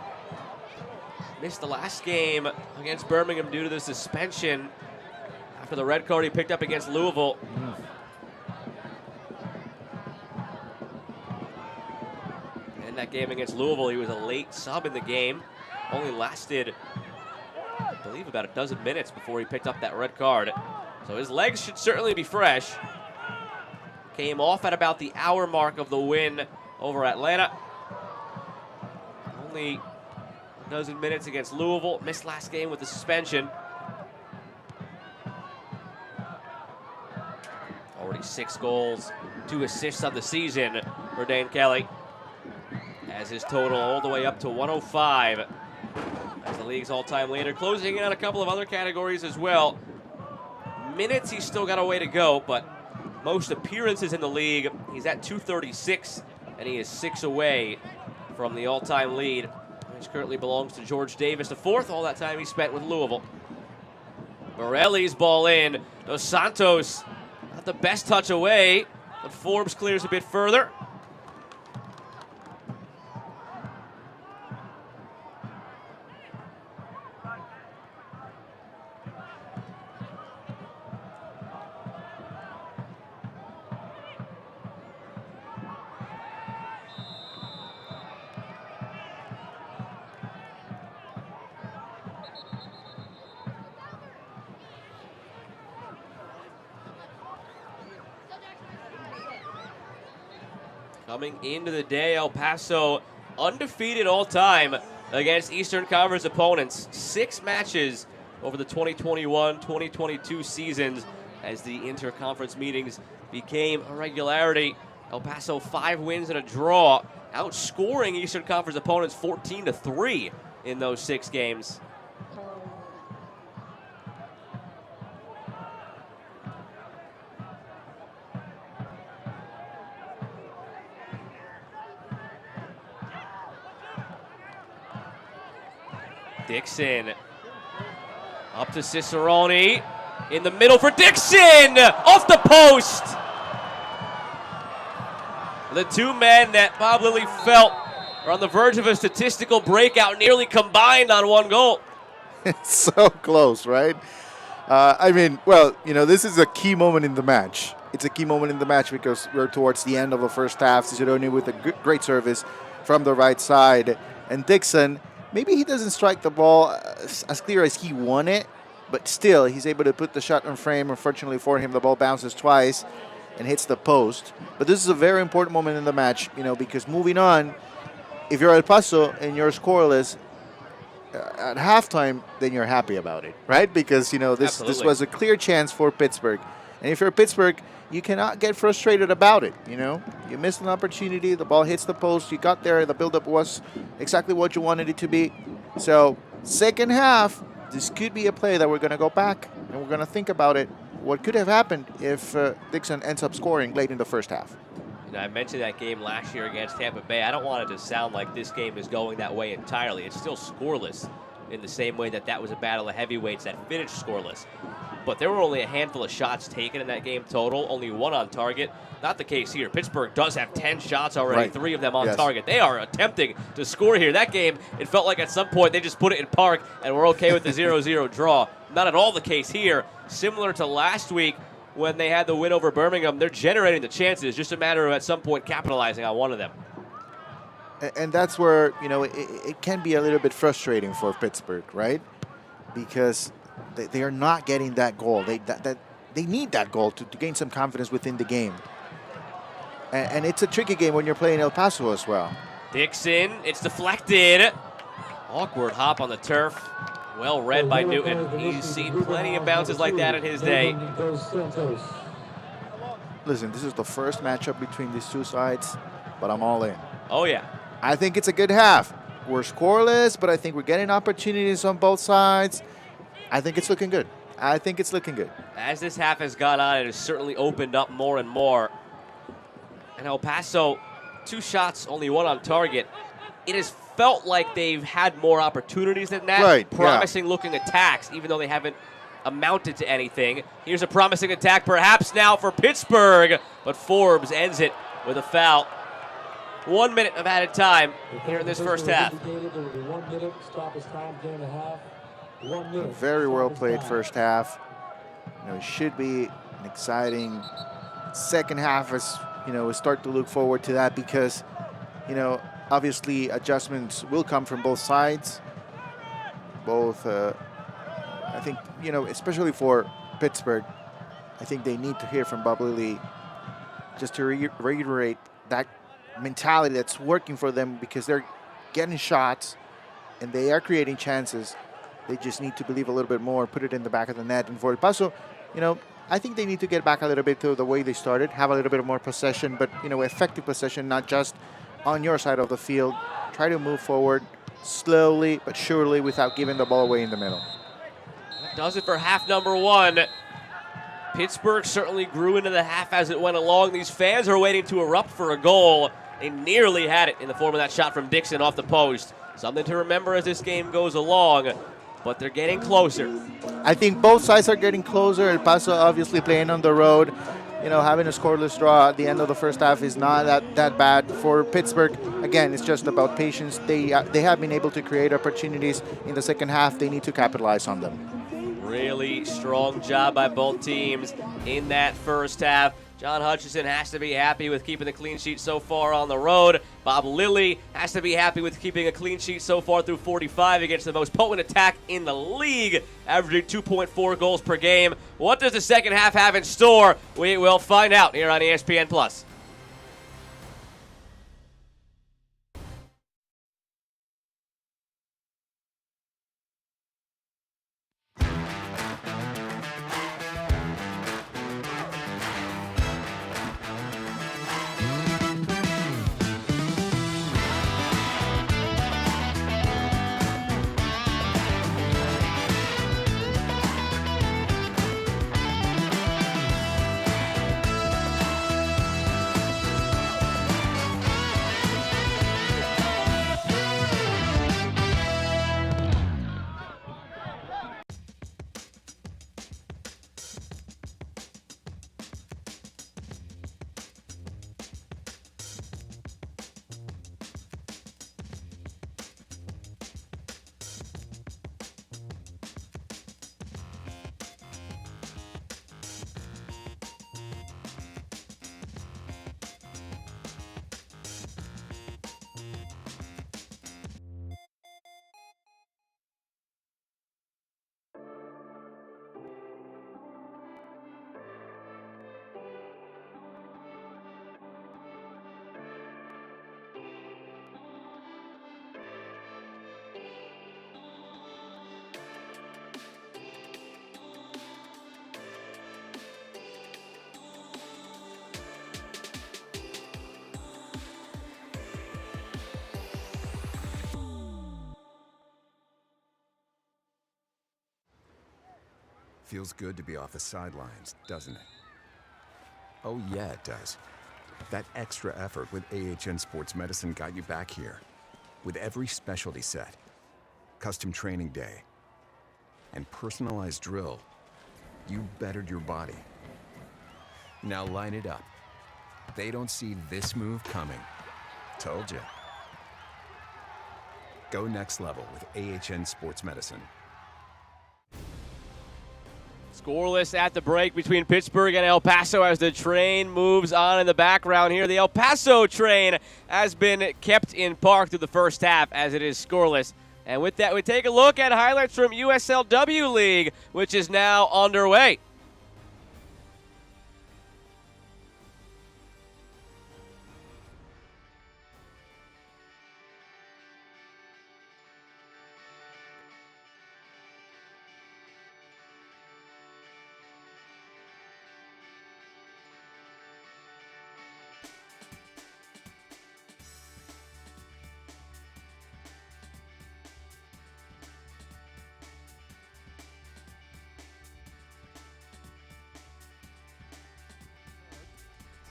Missed the last game against Birmingham due to the suspension after the red card he picked up against Louisville. In that game against Louisville, he was a late sub in the game. Only lasted, I believe, about a dozen minutes before he picked up that red card. So his legs should certainly be fresh. Came off at about the hour mark of the win over Atlanta. Only a dozen minutes against Louisville. Missed last game with the suspension. Already 6 goals, 2 assists on the season for Dane Kelly. As his total all the way up to 105. As the league's all-time leader. Closing in on a couple of other categories as well. Minutes, he's still got a way to go, but most appearances in the league, he's at 236, and he is 6 away from the all-time lead, which currently belongs to George Davis, the 4th, all that time he spent with Louisville. Morelli's ball in. Dos Santos, not the best touch away, but Forbes clears a bit further. Coming into the day, El Paso undefeated all time against Eastern Conference opponents. 6 matches over the 2021-2022 seasons as the interconference meetings became a regularity. El Paso 5 wins and a draw, outscoring Eastern Conference opponents 14-3 in those 6 games. Dixon up to Cicerone in the middle for Dixon off the post. The two men that Bob Lilly felt are on the verge of a statistical breakout, nearly combined on one goal. It's so close, right? I mean, well, this is a key moment in the match. It's a key moment in the match because we're towards the end of the first half. Cicerone with a great service from the right side. And Dixon, maybe he doesn't strike the ball as clear as he wanted, but still, he's able to put the shot on frame. Unfortunately for him, the ball bounces twice and hits the post. But this is a very important moment in the match, because moving on, if you're El Paso and you're scoreless at halftime, then you're happy about it, right? Because, this was a clear chance for Pittsburgh. And if you're Pittsburgh, you cannot get frustrated about it, You missed an opportunity, the ball hits the post, you got there, the buildup was exactly what you wanted it to be. So, second half, this could be a play that we're going to go back and we're going to think about it. What could have happened if Dixon ends up scoring late in the first half? I mentioned that game last year against Tampa Bay. I don't want it to sound like this game is going that way entirely. It's still scoreless in the same way that was a battle of heavyweights that finished scoreless. But there were only a handful of shots taken in that game total, only one on target. Not the case here. Pittsburgh does have 10 shots already, right. 3 of them on target. They are attempting to score here. That game, it felt like at some point they just put it in park and we're okay with the 0-0 draw. Not at all the case here. Similar to last week, when they had the win over Birmingham, they're generating the chances, just a matter of at some point capitalizing on one of them. And that's where, it can be a little bit frustrating for Pittsburgh, right? Because they are not getting that goal. They need that goal to gain some confidence within the game. And it's a tricky game when you're playing El Paso as well. Dixon, it's deflected. Awkward hop on the turf. Well read by Newton. He's seen plenty of bounces like that in his day. Listen, this is the first matchup between these two sides, but I'm all in. Oh, yeah. I think it's a good half. We're scoreless, but I think we're getting opportunities on both sides. I think it's looking good. As this half has gone on, it has certainly opened up more and more. And El Paso, 2 shots, only 1 on target. It has felt like they've had more opportunities than that. Right, promising looking attacks, even though they haven't amounted to anything. Here's a promising attack perhaps now for Pittsburgh, but Forbes ends it with a foul. 1 minute of added time here in this first half. Very well played first half. It should be an exciting second half as, we start to look forward to that because, obviously adjustments will come from both sides. I think, especially for Pittsburgh, I think they need to hear from Bob Lilly just to reiterate that mentality that's working for them because they're getting shots and they are creating chances. They just need to believe a little bit more, put it in the back of the net. And for El Paso, I think they need to get back a little bit to the way they started, have a little bit more possession, but, effective possession, not just on your side of the field. Try to move forward slowly but surely without giving the ball away in the middle. That does it for half number 1. Pittsburgh certainly grew into the half as it went along. These fans are waiting to erupt for a goal. They nearly had it in the form of that shot from Dixon off the post. Something to remember as this game goes along, but they're getting closer. I think both sides are getting closer. El Paso obviously playing on the road. Having a scoreless draw at the end of the first half is not that bad. For Pittsburgh, again, it's just about patience. They have been able to create opportunities in the second half. They need to capitalize on them. Really strong job by both teams in that first half. John Hutchison has to be happy with keeping the clean sheet so far on the road. Bob Lilly has to be happy with keeping a clean sheet so far through 45 against the most potent attack in the league, averaging 2.4 goals per game. What does the second half have in store? We will find out here on ESPN+. Feels good to be off the sidelines, doesn't it? Oh, yeah, it does. That extra effort with AHN Sports Medicine got you back here. With every specialty set, custom training day, and personalized drill, you bettered your body. Now line it up. They don't see this move coming. Told you. Go next level with AHN Sports Medicine. Scoreless at the break between Pittsburgh and El Paso as the train moves on in the background here. The El Paso train has been kept in park through the first half as it is scoreless. And with that, we take a look at highlights from USLW League, which is now underway.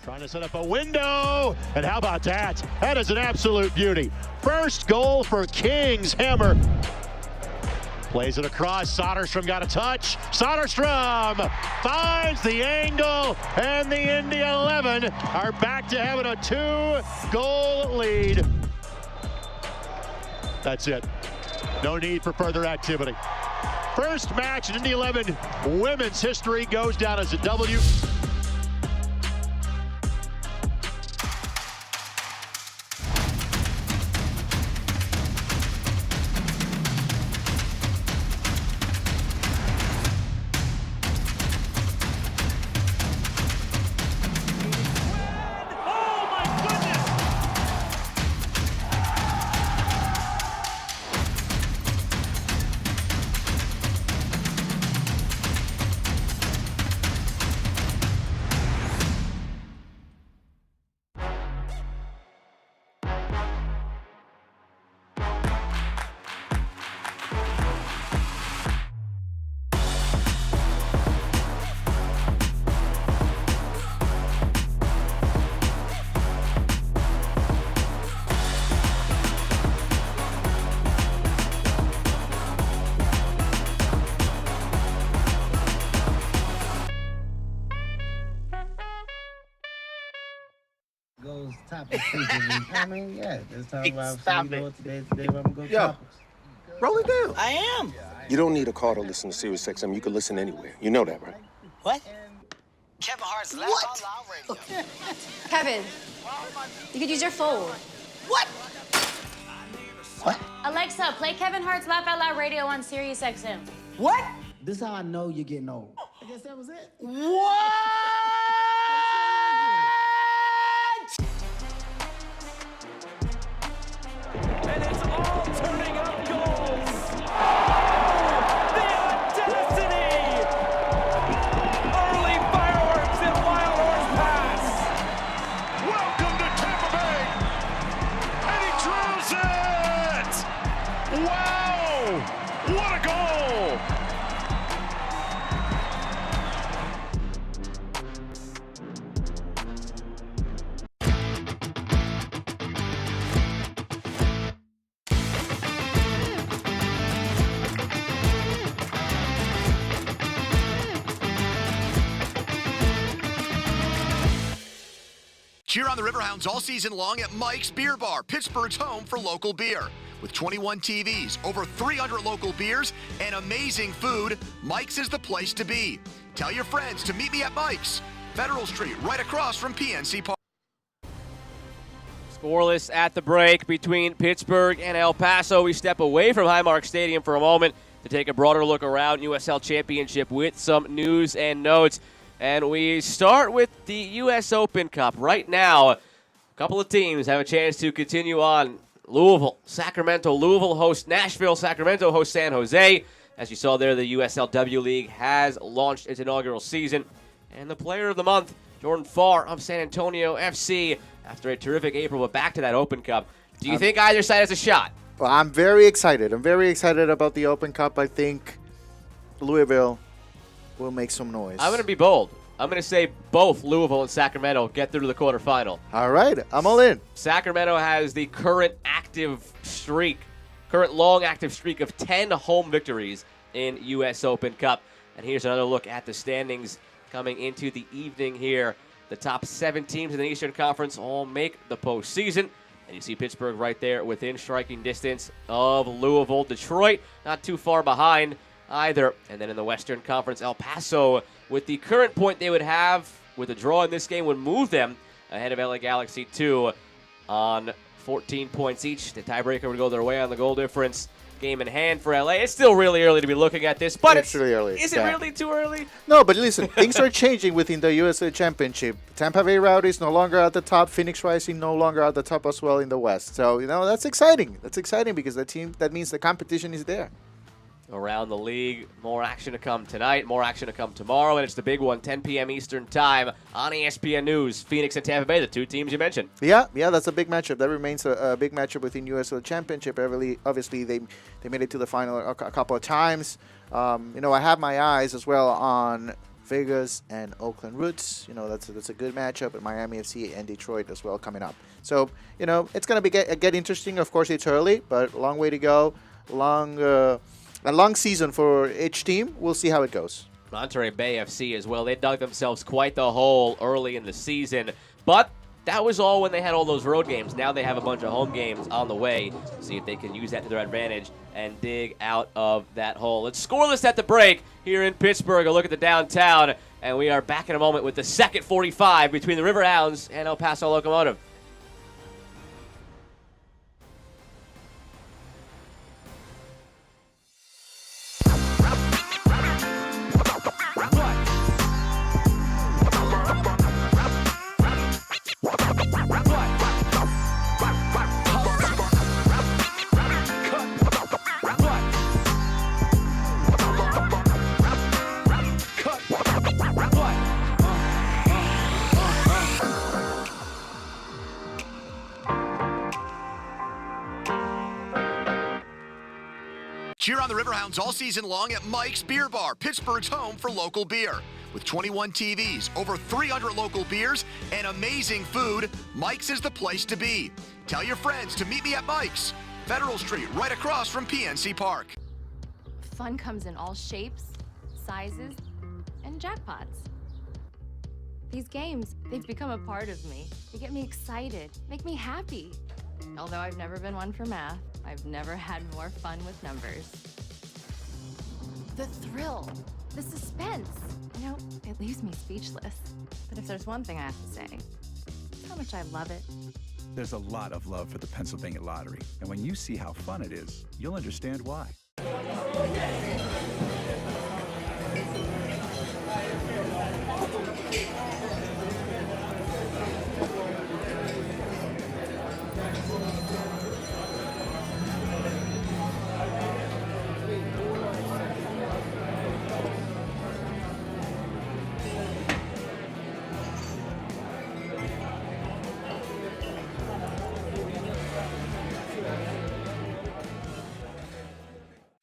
Trying to set up a window, and how about that? That is an absolute beauty. First goal for Kings. Hammer plays it across. Soderstrom got a touch. Soderstrom finds the angle, and the Indy 11 are back to having a 2-goal lead. That's it. No need for further activity. First match in Indy 11 women's history goes down as a W. Goes topics. I mean, yeah, let's talk about Stop you know it. what today I'm gonna go Yo. topics. Roll it down. I am. You don't need a car to listen to Sirius XM. You can listen anywhere. You know that, right? What? Kevin Hart's Laugh Out Loud Radio. Kevin, you could use your phone. What? What? Alexa, play Kevin Hart's Laugh Out Loud Radio on Sirius XM. What? This is how I know you're getting old. I guess that was it. What? And it's all turning up goals. The audacity! Early fireworks at Wild Horse Pass. Welcome to Tampa Bay, and he drills it! Wow! What a goal! Cheer on the Riverhounds all season long at Mike's Beer Bar, Pittsburgh's home for local beer. With 21 TVs, over 300 local beers, and amazing food, Mike's is the place to be. Tell your friends to meet me at Mike's, Federal Street, right across from PNC Park. Scoreless at the break between Pittsburgh and El Paso. We step away from Highmark Stadium for a moment to take a broader look around USL Championship with some news and notes. And we start with the U.S. Open Cup. Right now, a couple of teams have a chance to continue on. Louisville, Sacramento. Louisville hosts Nashville. Sacramento hosts San Jose. As you saw there, the USLW League has launched its inaugural season. And the player of the month, Jordan Farr of San Antonio FC, after a terrific April, but back to that Open Cup. Do you think either side has a shot? Well, I'm very excited. I'm very excited about the Open Cup. I think Louisville will make some noise. I'm going to be bold. I'm going to say both Louisville and Sacramento get through to the quarterfinal. All right, I'm all in. Sacramento has the current long active streak of 10 home victories in U.S. Open Cup. And here's another look at the standings coming into the evening here. The top 7 teams in the Eastern Conference all make the postseason. And you see Pittsburgh right there within striking distance of Louisville. Detroit not too far behind either. And then in the Western Conference, El Paso, with the current point they would have with a draw in this game, would move them ahead of LA Galaxy 2 on 14 points each. The tiebreaker would go their way on the goal difference. Game in hand for LA. It's still really early to be looking at this, but it's really early. Is it really too early? No, but listen, things are changing within the USA Championship. Tampa Bay Rowdies no longer at the top. Phoenix Rising no longer at the top as well in the West. So, that's exciting. That's exciting because that means the competition is there. Around the league, more action to come tonight, more action to come tomorrow, and it's the big one, 10 p.m. Eastern Time on ESPN News. Phoenix and Tampa Bay, the two teams you mentioned. Yeah, that's a big matchup. That remains a big matchup within USL Championship. Obviously, they made it to the final a couple of times. I have my eyes as well on Vegas and Oakland Roots. That's a good matchup, and Miami FC and Detroit as well coming up. So, it's going to get interesting. Of course, it's early, but a long way to go. A long season for each team. We'll see how it goes. Monterey Bay FC as well. They dug themselves quite the hole early in the season, but that was all when they had all those road games. Now they have a bunch of home games on the way. See if they can use that to their advantage and dig out of that hole. It's scoreless at the break here in Pittsburgh. A look at the downtown, and we are back in a moment with the second 45 between the Riverhounds and El Paso Locomotive. Cheer on the Riverhounds all season long at Mike's Beer Bar, Pittsburgh's home for local beer. With 21 TVs, over 300 local beers, and amazing food, Mike's is the place to be. Tell your friends to meet me at Mike's, Federal Street, right across from PNC Park. Fun comes in all shapes, sizes, and jackpots. These games, they've become a part of me. They get me excited, make me happy. Although I've never been one for math, I've never had more fun with numbers. The thrill, the suspense, it leaves me speechless. But if there's one thing I have to say, it's how much I love it. There's a lot of love for the Pennsylvania Lottery, and when you see how fun it is, you'll understand why.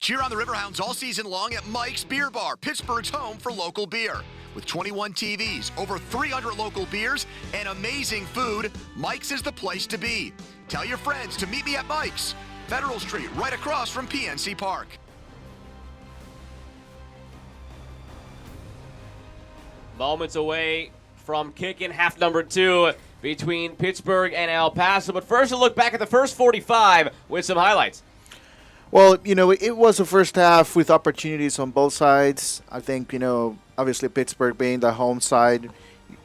Cheer on the Riverhounds all season long at Mike's Beer Bar, Pittsburgh's home for local beer. With 21 TVs, over 300 local beers, and amazing food, Mike's is the place to be. Tell your friends to meet me at Mike's, Federal Street, right across from PNC Park. Moments away from kicking half number 2 between Pittsburgh and El Paso. But first, a look back at the first 45 with some highlights. Well, it was a first half with opportunities on both sides. I think, obviously Pittsburgh being the home side,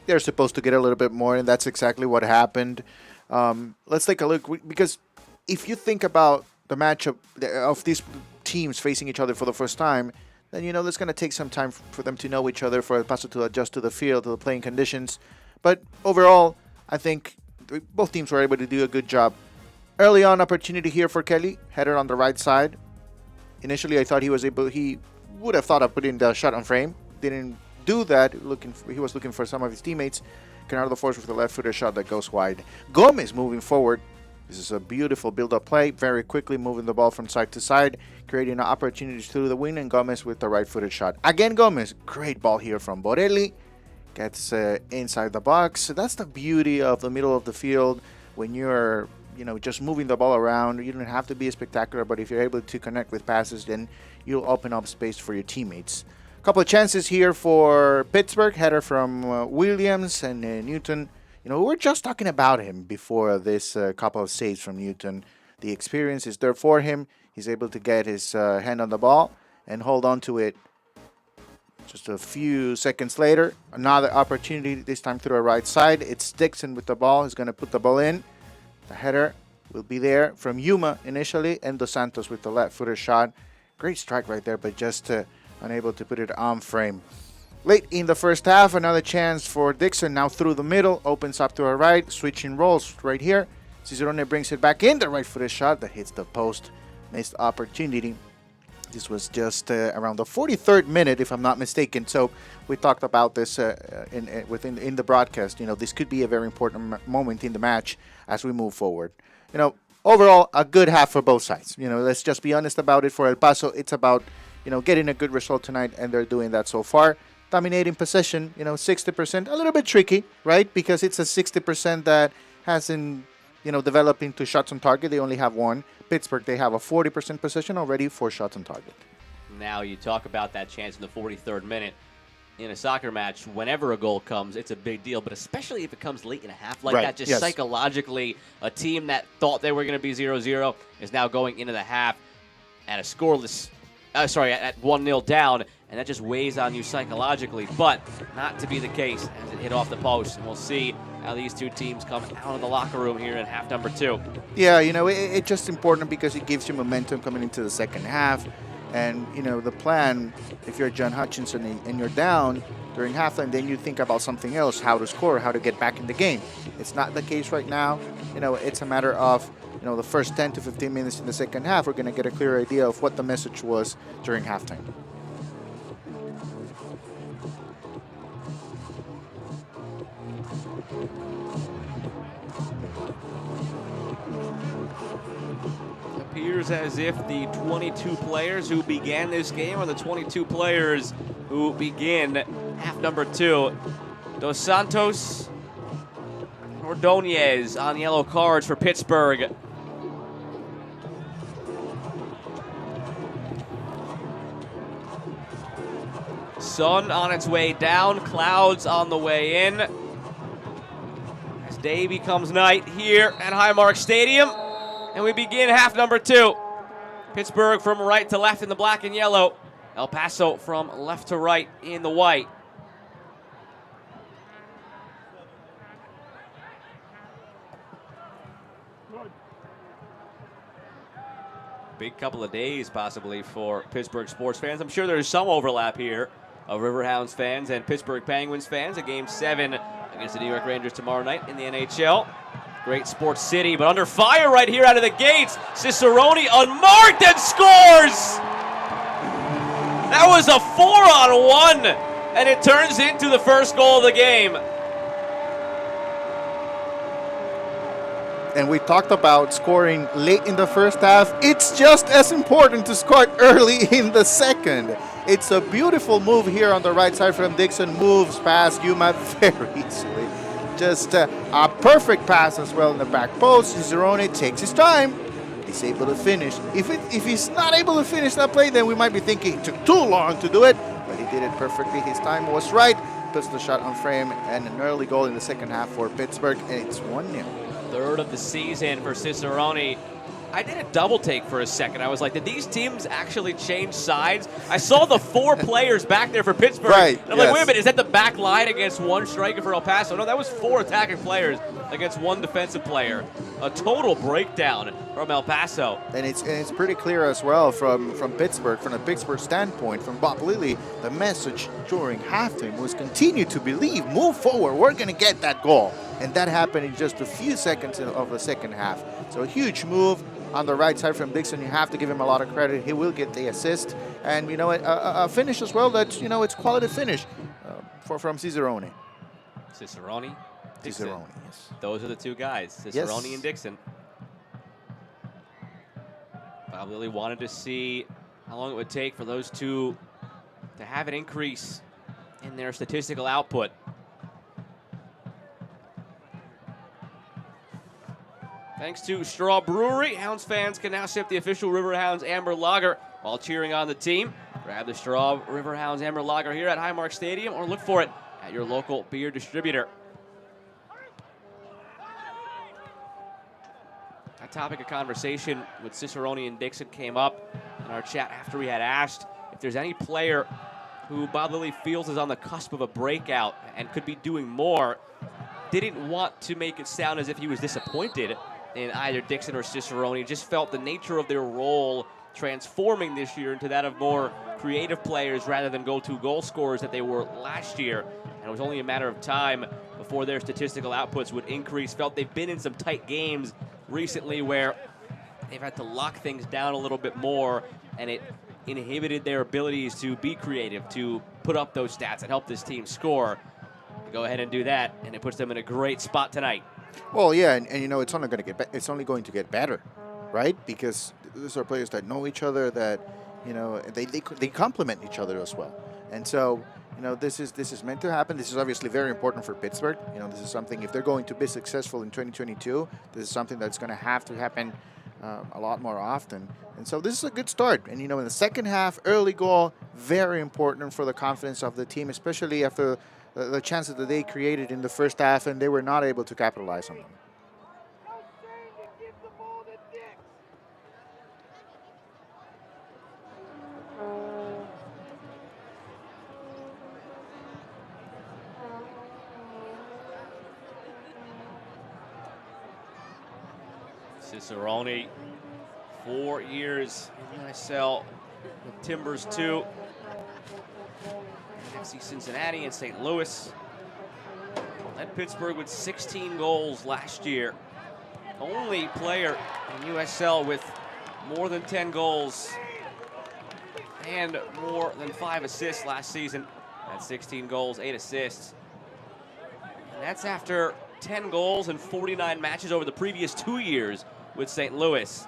they're supposed to get a little bit more, and that's exactly what happened. Let's take a look, because if you think about the matchup of these teams facing each other for the first time, then, there's going to take some time for them to know each other, for El Paso to adjust to the field, to the playing conditions. But overall, I think both teams were able to do a good job. Early on, opportunity here for Kelly, header on the right side. Initially, I thought he would have thought of putting the shot on frame. Didn't do that. He was looking for some of his teammates. Canardo Force with the left-footed shot that goes wide. Gomez moving forward. This is a beautiful build-up play. Very quickly moving the ball from side to side. creating opportunities through the wing, and Gomez with the right-footed shot. Again, Gomez, great ball here from Borelli. Gets inside the box. So that's the beauty of the middle of the field when you're, just moving the ball around. You don't have to be spectacular, but if you're able to connect with passes, then you'll open up space for your teammates. A couple of chances here for Pittsburgh. Header from Williams and Newton. We were just talking about him before this couple of saves from Newton. The experience is there for him. He's able to get his hand on the ball and hold on to it. Just a few seconds later, another opportunity, this time through the right side. It's Dixon with the ball. He's going to put the ball in. The header will be there from Yuma initially, and Dos Santos with the left-footed shot. Great strike right there, but just unable to put it on frame. Late in the first half, another chance for Dixon. Now through the middle, opens up to our right, switching roles right here. Cicerone brings it back in, the right-footed shot that hits the post. Missed opportunity. This was just around the 43rd minute, if I'm not mistaken. So we talked about this in the broadcast. This could be a very important moment in the match as we move forward. Overall, a good half for both sides. Let's just be honest about it. For El Paso, it's about getting a good result tonight, and they're doing that so far. Dominating possession, 60%, a little bit tricky, right? Because it's a 60% that hasn't develop into shots on target. They only have one. Pittsburgh, they have a 40% possession already, 4 shots on target. Now you talk about that chance in the 43rd minute. In a soccer match, whenever a goal comes, it's a big deal, but especially if it comes late in a half like that, just psychologically, a team that thought they were going to be 0-0 is now going into the half at a scoreless, at 1-0 down, and that just weighs on you psychologically, but not to be the case as it hit off the post, and we'll see how these two teams come out of the locker room here in half number 2. Yeah, it's just important because it gives you momentum coming into the second half. And, the plan, if you're John Hutchinson and you're down during halftime, then you think about something else, how to score, how to get back in the game. It's not the case right now. It's a matter of, the first 10 to 15 minutes in the second half, we're going to get a clear idea of what the message was during halftime. Appears as if the 22 players who began this game are the 22 players who begin half number 2. Dos Santos, Ordonez on yellow cards for Pittsburgh. Sun on its way down, clouds on the way in. As day becomes night here at Highmark Stadium. And we begin half number 2. Pittsburgh from right to left in the black and yellow. El Paso from left to right in the white. Big couple of days possibly for Pittsburgh sports fans. I'm sure there's some overlap here of Riverhounds fans and Pittsburgh Penguins fans at Game 7 against the New York Rangers tomorrow night in the NHL. Great sports city, but under fire right here out of the gates. Cicerone unmarked and scores! That was a 4-on-1, and it turns into the first goal of the game. And we talked about scoring late in the first half. It's just as important to score early in the second. It's a beautiful move here on the right side from Dixon. Moves past Yuma very easily. Just a perfect pass as well in the back post. Cicerone takes his time. He's able to finish. If he's not able to finish that play, then we might be thinking it took too long to do it. But he did it perfectly. His time was right. Puts the shot on frame, and an early goal in the second half for Pittsburgh, and it's 1-0. Third of the season for Cicerone. I did a double take for a second. I was like, did these teams actually change sides? I saw the 4 players back there for Pittsburgh. Right, I'm like, wait a minute, is that the back line against 1 striker for El Paso? No, that was 4 attacking players against 1 defensive player. A total breakdown from El Paso. And it's pretty clear as well from Pittsburgh, from the Pittsburgh standpoint, from Bob Lilly, the message during halftime was continue to believe, move forward, we're going to get that goal. And that happened in just a few seconds of the second half. So a huge move on the right side from Dixon. You have to give him a lot of credit. He will get the assist. And, a finish as well that's, it's quality finish from Cicerone. Cicerone, Dixon. Cicerone, yes. Those are the 2 guys, Cicerone and Dixon. Bob Lilly wanted to see how long it would take for those two to have an increase in their statistical output. Thanks to Straw Brewery, Hounds fans can now sip the official Riverhounds Amber Lager while cheering on the team. Grab the Straw Riverhounds Amber Lager here at Highmark Stadium or look for it at your local beer distributor. That topic of conversation with Cicerone and Dixon came up in our chat after we had asked if there's any player who Bob Lilly feels is on the cusp of a breakout and could be doing more. Didn't want to make it sound as if he was disappointed in either Dixon or Cicerone. Just felt the nature of their role transforming this year into that of more creative players rather than go-to goal scorers that they were last year. And it was only a matter of time before their statistical outputs would increase. Felt they've been in some tight games recently where they've had to lock things down a little bit more, and it inhibited their abilities to be creative, to put up those stats and help this team score. They go ahead and do that, and it puts them in a great spot tonight. Well, yeah, and you know it's only going to get better, right? Because these are players that know each other, that you know they complement each other as well, and so you know this is meant to happen. This is obviously very important for Pittsburgh. You know, this is something, if they're going to be successful in 2022, this is something that's going to have to happen a lot more often. And so this is a good start. And you know, in the second half, early goal, very important for the confidence of the team, especially after the chances that they created in the first half, and they were not able to capitalize on them. Cicerone, 4 years in USL with Timbers 2. FC Cincinnati and St. Louis. Led Pittsburgh with 16 goals last year. Only player in USL with more than 10 goals and more than 5 assists last season. Had 16 goals, 8 assists. And that's after 10 goals in 49 matches over the previous 2 years with St. Louis.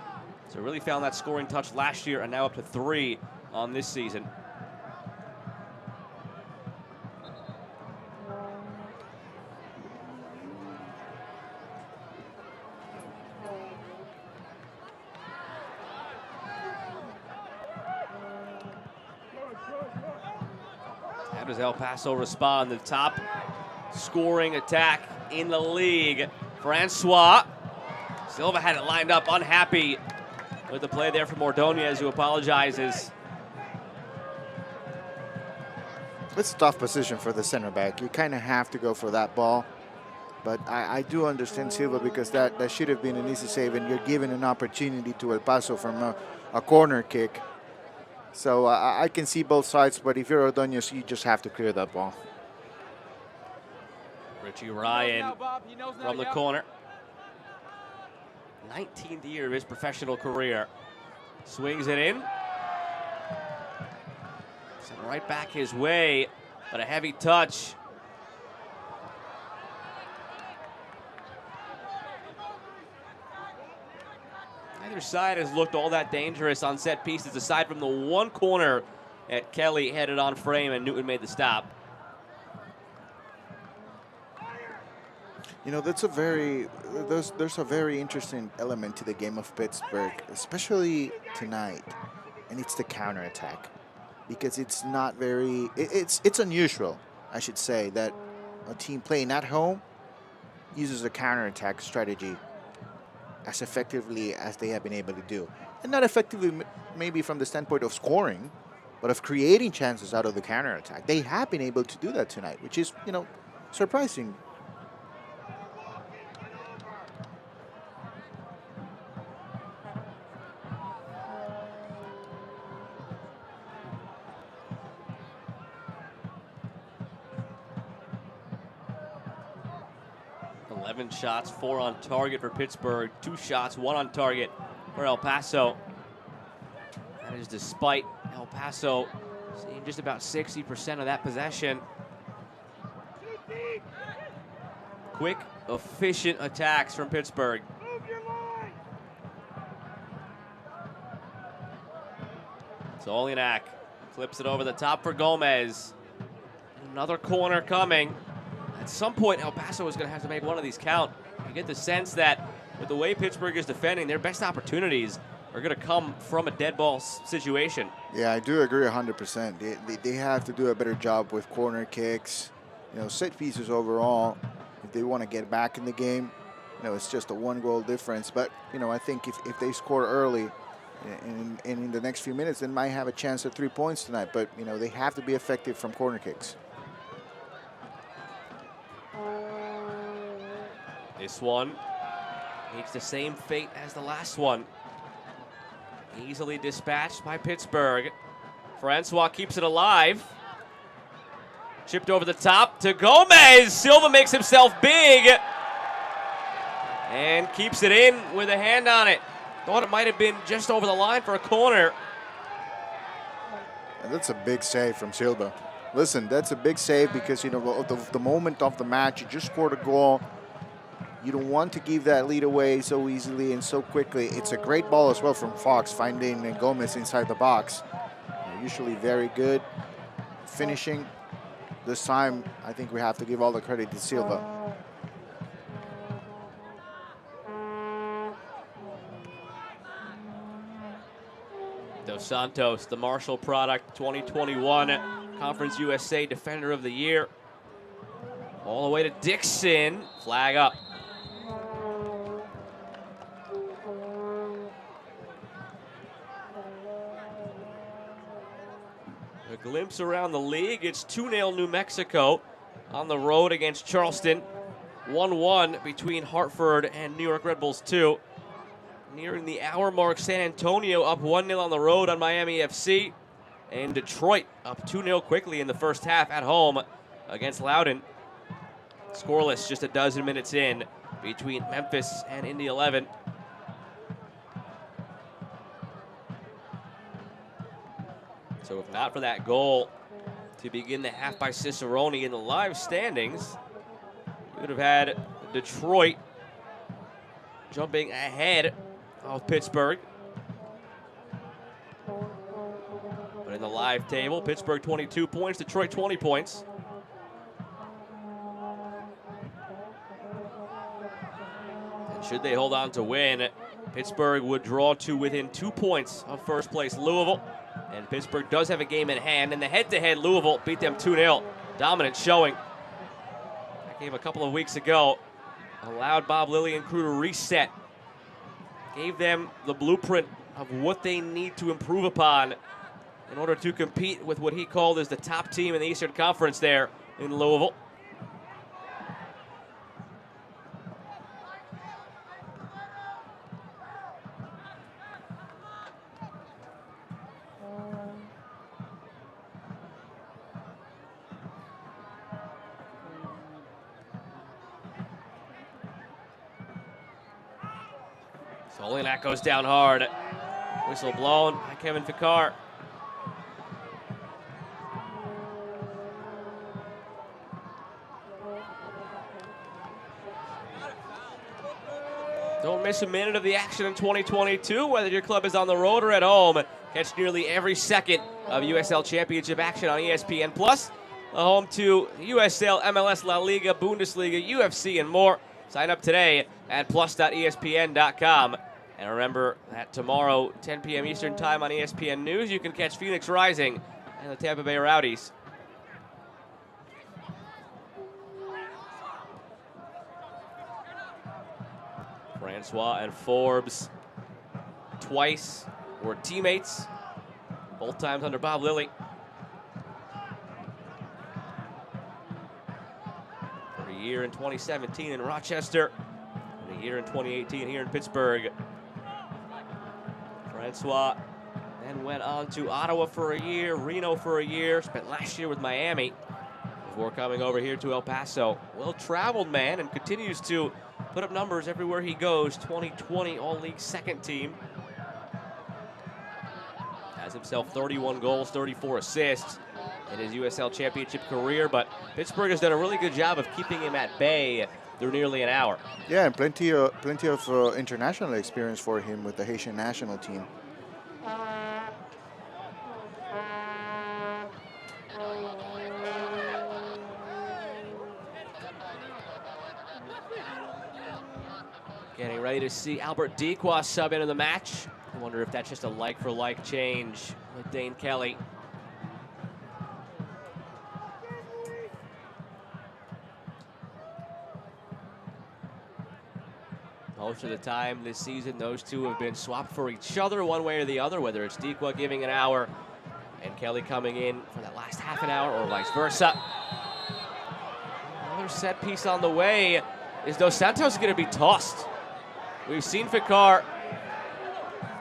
So really found that scoring touch last year and now up to 3 on this season. How does El Paso respond? The top scoring attack in the league. Francois Silva had it lined up, unhappy with the play there from Ordonez, who apologizes. It's a tough position for the center back. You kind of have to go for that ball. But I do understand Silva, because that should have been an easy save, and you're given an opportunity to El Paso from a corner kick. So I can see both sides, but if you're Ordonez, you just have to clear that ball. Richie Ryan from the corner. 19th year of his professional career. Swings it in. Sent right back his way, but a heavy touch. Neither side has looked all that dangerous on set pieces, aside from the one corner that Kelly headed on frame and Newton made the stop. You know, there's a very interesting element to the game of Pittsburgh, especially tonight, and it's the counterattack, because it's not very, it's unusual, I should say, that a team playing at home uses a counterattack strategy as effectively as they have been able to do. And not effectively maybe from the standpoint of scoring, but of creating chances out of the counterattack. They have been able to do that tonight, which is, you know, surprising. Shots, 4 on target for Pittsburgh, 2 shots, 1 on target for El Paso. That is despite El Paso seeing just about 60% of that possession. Quick, efficient attacks from Pittsburgh. Zolinak flips it over the top for Gomez. Another corner coming. At some point, El Paso is going to have to make one of these count. You get the sense that with the way Pittsburgh is defending, their best opportunities are going to come from a dead ball situation. Yeah, I do agree 100%. They have to do a better job with corner kicks, set pieces overall. If they want to get back in the game, it's just a 1-goal difference. But, I think if they score early and in the next few minutes, they might have a chance at 3 points tonight. But, they have to be effective from corner kicks. This one meets the same fate as the last one. Easily dispatched by Pittsburgh. Francois keeps it alive. Chipped over the top to Gomez. Silva makes himself big and keeps it in with a hand on it. Thought it might have been just over the line for a corner. And that's a big save from Silva. Listen, that's a big save because, the moment of the match, you just scored a goal. You don't want to give that lead away so easily and so quickly. It's a great ball as well from Fox, finding Gomez inside the box. Usually very good finishing. This time, I think we have to give all the credit to Silva. Dos Santos, the Marshall product, 2021 Conference USA Defender of the Year. All the way to Dixon. Flag up. A glimpse around the league. It's 2-0 New Mexico on the road against Charleston. 1-1 between Hartford and New York Red Bulls 2. Nearing the hour mark, San Antonio up 1-0 on the road on Miami FC. And Detroit up 2-0 quickly in the first half at home against Loudoun. Scoreless just a dozen minutes in between Memphis and Indy 11. So if not for that goal to begin the half by Cicerone in the live standings, you would have had Detroit jumping ahead of Pittsburgh. But in the live table, Pittsburgh 22 points, Detroit 20 points. And should they hold on to win, Pittsburgh would draw to within 2 points of first place Louisville. And Pittsburgh does have a game in hand. In the head-to-head, Louisville beat them 2-0. Dominant showing. That game a couple of weeks ago allowed Bob Lilly and crew to reset. Gave them the blueprint of what they need to improve upon in order to compete with what he called as the top team in the Eastern Conference there in Louisville. Zolinak goes down hard. Whistle blown by Kevin Ficar. Don't miss a minute of the action in 2022, whether your club is on the road or at home. Catch nearly every second of USL Championship action on ESPN+, the home to USL, MLS, La Liga, Bundesliga, UFC, and more. Sign up today at plus.espn.com. And remember that tomorrow, 10 p.m. Eastern Time on ESPN News, you can catch Phoenix Rising and the Tampa Bay Rowdies. Francois and Forbes twice were teammates, both times under Bob Lilly. For a year in 2017 in Rochester, and a year in 2018 here in Pittsburgh. Francois then went on to Ottawa for a year, Reno for a year, spent last year with Miami before coming over here to El Paso. Well-traveled man and continues to put up numbers everywhere he goes. 2020 All-League second team. Has himself 31 goals, 34 assists in his USL Championship career, but Pittsburgh has done a really good job of keeping him at bay through nearly an hour. Yeah, and plenty of international experience for him with the Haitian national team. Getting ready to see Albert Dequa sub into the match. I wonder if that's just a like-for-like change with Dane Kelly. Most of the time this season, those two have been swapped for each other one way or the other, whether it's Dequa giving an hour and Kelly coming in for that last half an hour or vice versa. Another set piece on the way. Is Dos Santos going to be tossed? We've seen Fikar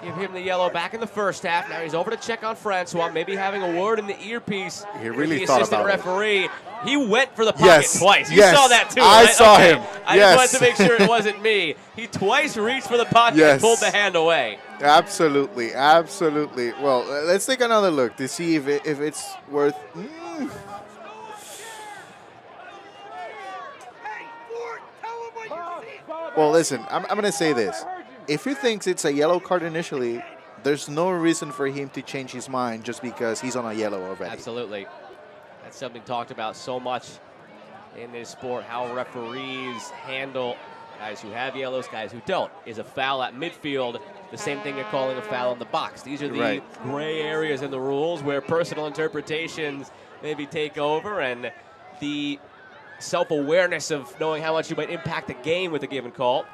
give him the yellow back in the first half. Now he's over to check on Francois, maybe having a word in the earpiece. He really the thought assistant about referee. He went for the pocket twice. You yes. saw that too, I right? saw Okay. him. I just wanted to make sure it wasn't me. He twice reached for the pocket and pulled the hand away. Absolutely, absolutely. Well, let's take another look to see if it's worth. Well, listen, I'm going to say this. If he thinks it's a yellow card initially, there's no reason for him to change his mind just because he's on a yellow already. Absolutely. That's something talked about so much in this sport, how referees handle guys who have yellows, guys who don't. Is a foul at midfield the same thing you're calling a foul in the box? These are the gray areas in the rules where personal interpretations maybe take over, and the self-awareness of knowing how much you might impact the game with a given call.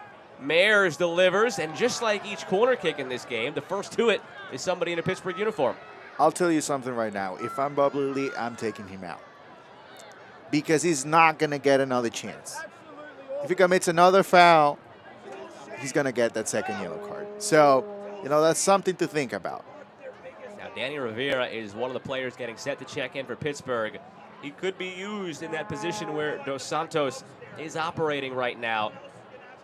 Mayers delivers, and just like each corner kick in this game, the first to it is somebody in a Pittsburgh uniform. I'll tell you something right now. If I'm Bob Lilly, I'm taking him out. Because he's not going to get another chance. If he commits another foul, he's going to get that second yellow card. So, that's something to think about. Now, Danny Rivera is one of the players getting set to check in for Pittsburgh. He could be used in that position where Dos Santos is operating right now.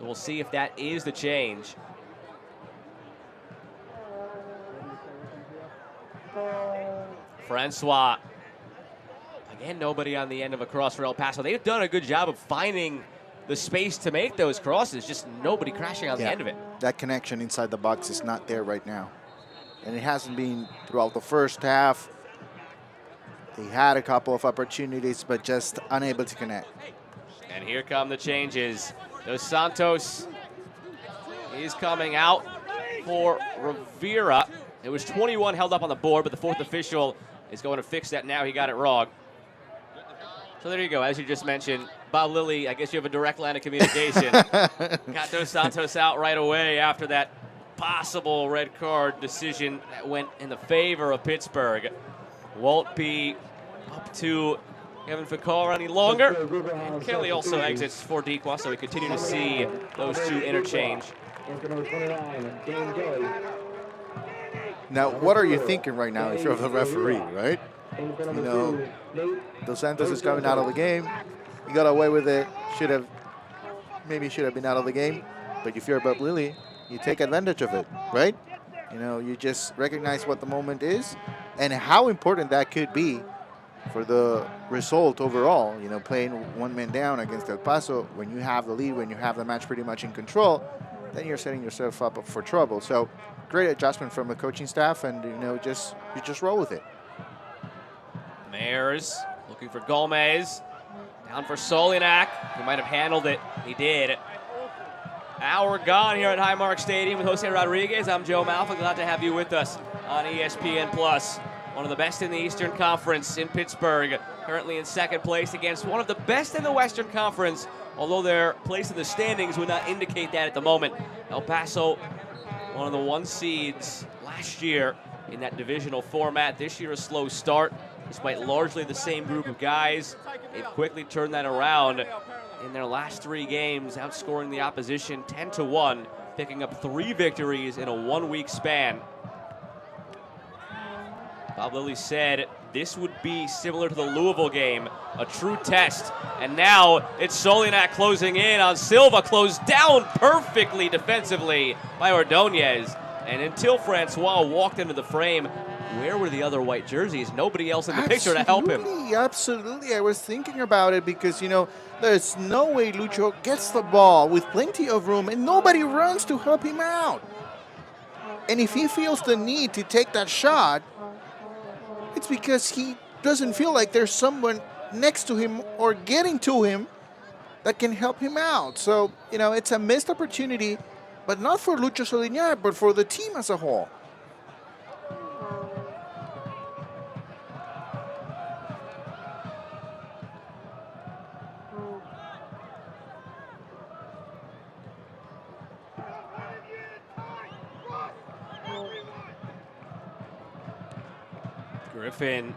So we'll see if that is the change. Francois. Again, nobody on the end of a cross for El Paso. They've done a good job of finding the space to make those crosses, just nobody crashing on the end of it. That connection inside the box is not there right now. And it hasn't been throughout the first half. They had a couple of opportunities, but just unable to connect. And here come the changes. Dos Santos is coming out for Rivera. It was 21 held up on the board, but the fourth official is going to fix that now. He got it wrong. So there you go. As you just mentioned, Bob Lilly, I guess you have a direct line of communication. Got Dos Santos out right away after that possible red card decision that went in the favor of Pittsburgh. Won't be up to Kevin Fikar any longer. And Kelly also exits for Dequa, so we continue to see those two interchange. Now, what are you thinking right now if you're the referee, right? Dos Santos is coming out of the game. You got away with it. Maybe should have been out of the game. But if you're Bob Lilly, you take advantage of it, right? You just recognize what the moment is and how important that could be for the result overall. Playing one man down against El Paso, when you have the lead, when you have the match pretty much in control, then you're setting yourself up for trouble. So great adjustment from the coaching staff, and you just roll with it. Mayers looking for Gomez. Down for Solinak. He might have handled it. He did. Hour gone here at Highmark Stadium with Jose Rodriguez. I'm Joe Malfa. Glad to have you with us on ESPN+. One of the best in the Eastern Conference in Pittsburgh. Currently in second place against one of the best in the Western Conference, although their place in the standings would not indicate that at the moment. El Paso, one of the 1 seeds last year in that divisional format. This year a slow start, despite largely the same group of guys. They've quickly turned that around in their last 3 games, outscoring the opposition 10-1, picking up 3 victories in a 1-week span. Bob Lilly said this would be similar to the Louisville game, a true test. And now it's Solinak closing in on Silva, closed down perfectly defensively by Ordonez. And until Francois walked into the frame, where were the other white jerseys? Nobody else in the picture to help him. Absolutely. I was thinking about it because, there's no way Lucho gets the ball with plenty of room and nobody runs to help him out. And if he feels the need to take that shot, it's because he doesn't feel like there's someone next to him or getting to him that can help him out. So, it's a missed opportunity but not for Lucho Soliñar, but for the team as a whole. Griffin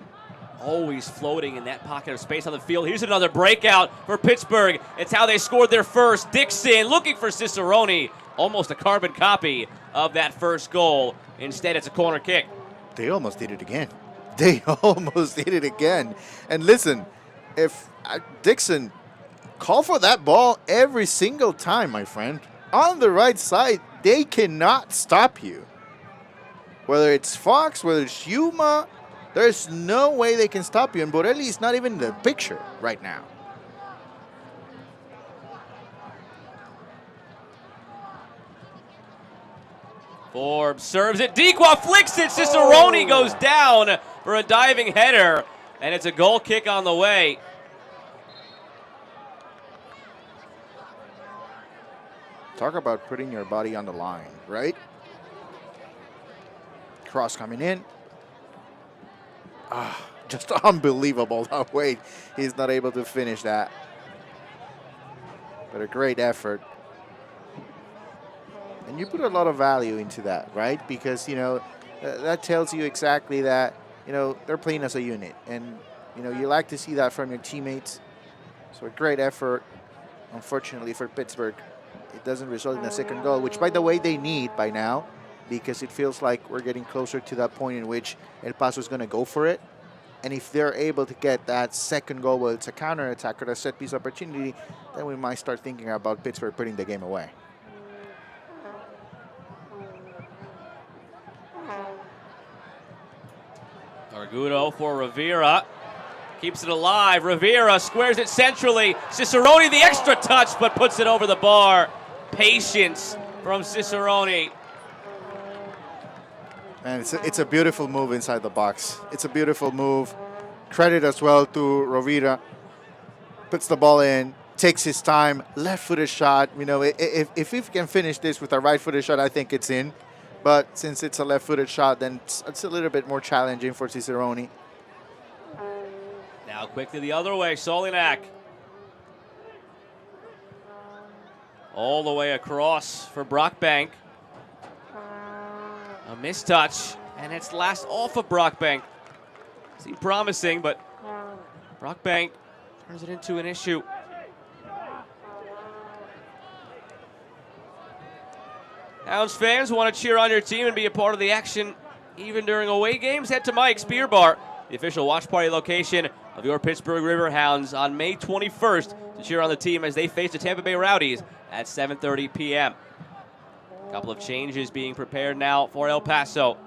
always floating in that pocket of space on the field. Here's another breakout for Pittsburgh. It's how they scored their first. Dixon looking for Cicerone. Almost a carbon copy of that first goal. Instead, it's a corner kick. They almost did it again. They almost did it again. And listen, if Dixon, call for that ball every single time, my friend. On the right side, they cannot stop you. Whether it's Fox, whether it's Yuma, there's no way they can stop you. And Borelli is not even in the picture right now. Forbes serves it. Dequa flicks it. Cicerone goes down for a diving header. And it's a goal kick on the way. Talk about putting your body on the line, right? Cross coming in. Just unbelievable the way he's not able to finish that. But a great effort. And you put a lot of value into that, right? Because, you know, that tells you exactly that, you know, they're playing as a unit. And, you know, you like to see that from your teammates. So a great effort. Unfortunately for Pittsburgh, it doesn't result in a second goal, which, by the way, they need by now, because it feels like we're getting closer to that point in which El Paso is going to go for it. And if they're able to get that second goal, whether it's a counterattack or a set-piece opportunity, then we might start thinking about Pittsburgh putting the game away. Argudo for Rivera. Keeps it alive. Rivera squares it centrally. Cicerone the extra touch, but puts it over the bar. Patience from Cicerone. And it's a beautiful move inside the box. It's a beautiful move. Credit as well to Rivera. Puts the ball in, takes his time, left-footed shot. You know, if he can finish this with a right-footed shot, I think it's in. But since it's a left-footed shot, then it's a little bit more challenging for Cicerone. Now quickly the other way, Solinak. All the way across for Brockbank. A mistouch, and it's last off of Brockbank. Seemed promising, but Brockbank turns it into an issue. Hounds fans want to cheer on your team and be a part of the action even during away games? Head to Mike's Beer Bar, the official watch party location of your Pittsburgh Riverhounds, on May 21st to cheer on the team as they face the Tampa Bay Rowdies at 7:30 p.m. A couple of changes being prepared now for El Paso.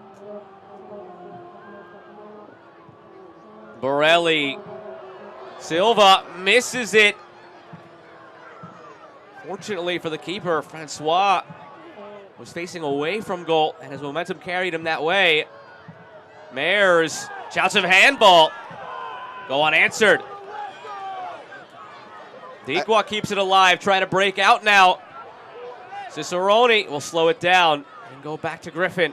Borelli. Silva misses it. Fortunately for the keeper, Francois was facing away from goal, and his momentum carried him that way. Mayers shouts of handball. Go unanswered. Dequa keeps it alive, trying to break out now. Cicerone will slow it down and go back to Griffin.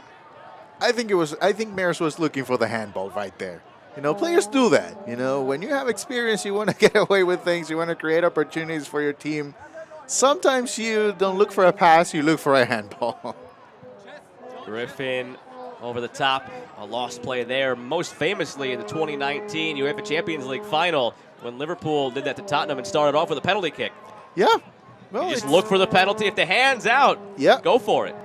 I think Mayers was looking for the handball right there. You know, players do that. You know, when you have experience, you want to get away with things. You want to create opportunities for your team. Sometimes you don't look for a pass, you look for a handball. Griffin over the top, a lost play there, most famously in the 2019 UEFA Champions League final when Liverpool did that to Tottenham and started off with a penalty kick. Yeah. Well, you just look for the penalty. If the hand's out, go for it.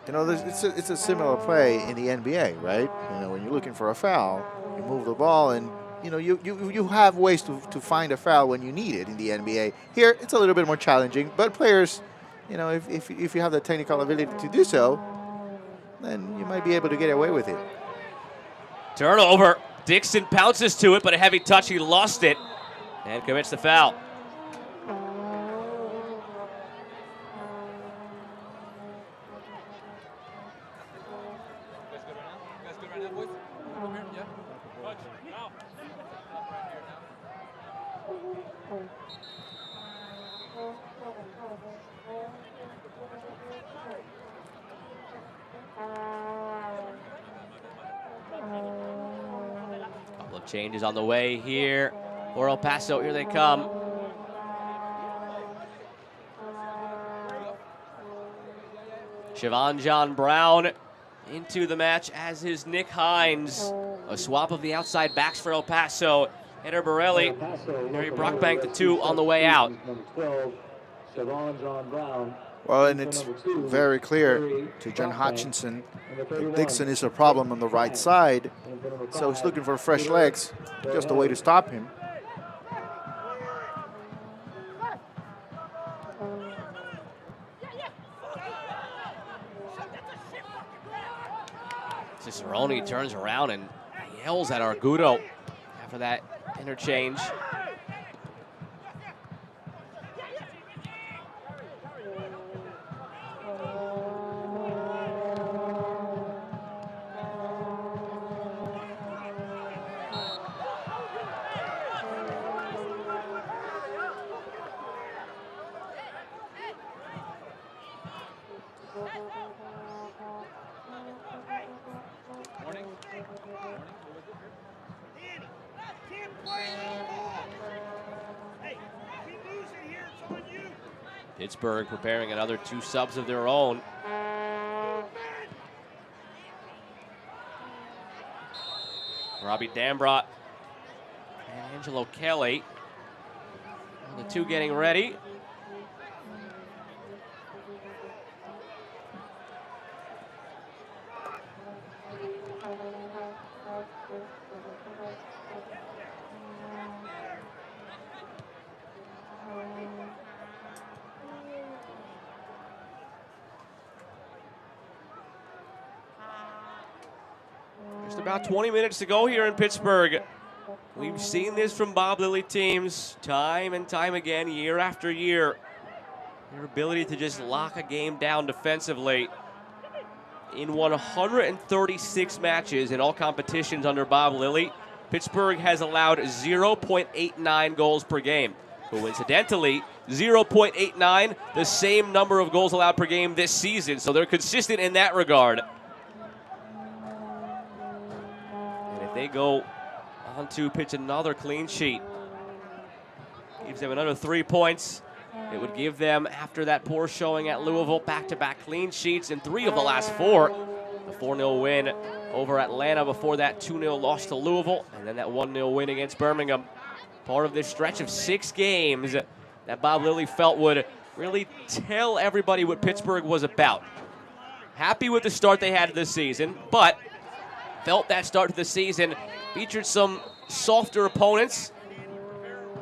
You know, it's a similar play in the NBA, right? You know, when you're looking for a foul, you move the ball, and you know you have ways to find a foul when you need it in the NBA. Here, it's a little bit more challenging, but players, you know, if you have the technical ability to do so, then you might be able to get away with it. Turnover. Dixon pounces to it, but a heavy touch. He lost it and commits the foul. Couple of changes on the way here for El Paso. Here they come. Siobhan John Brown into the match, as is Nick Hines. A swap of the outside backs for El Paso. Header Borelli, Harry Brockbank, the two on the way out. Well, and it's very clear to John Hutchinson that Dixon is a problem on the right side, so he's looking for fresh legs, just a way to stop him. Cicerone turns around and yells at Argudo after that interchange. Pittsburgh preparing another two subs of their own. Robbie Dambrot and Angelo Kelly. The two getting ready. Just about 20 minutes to go here in Pittsburgh. We've seen this from Bob Lilly teams time and time again, year after year. Their ability to just lock a game down defensively. In 136 matches in all competitions under Bob Lilly, Pittsburgh has allowed 0.89 goals per game. Coincidentally, 0.89, the same number of goals allowed per game this season, so they're consistent in that regard. And if they go on to pitch another clean sheet, gives them another 3 points. It would give them, after that poor showing at Louisville, back-to-back clean sheets in 3 of the last 4. The 4-0 win over Atlanta, before that 2-0 loss to Louisville, and then that 1-0 win against Birmingham. Part of this stretch of 6 games that Bob Lilly felt would really tell everybody what Pittsburgh was about. Happy with the start they had this season, but felt that start to the season featured some softer opponents.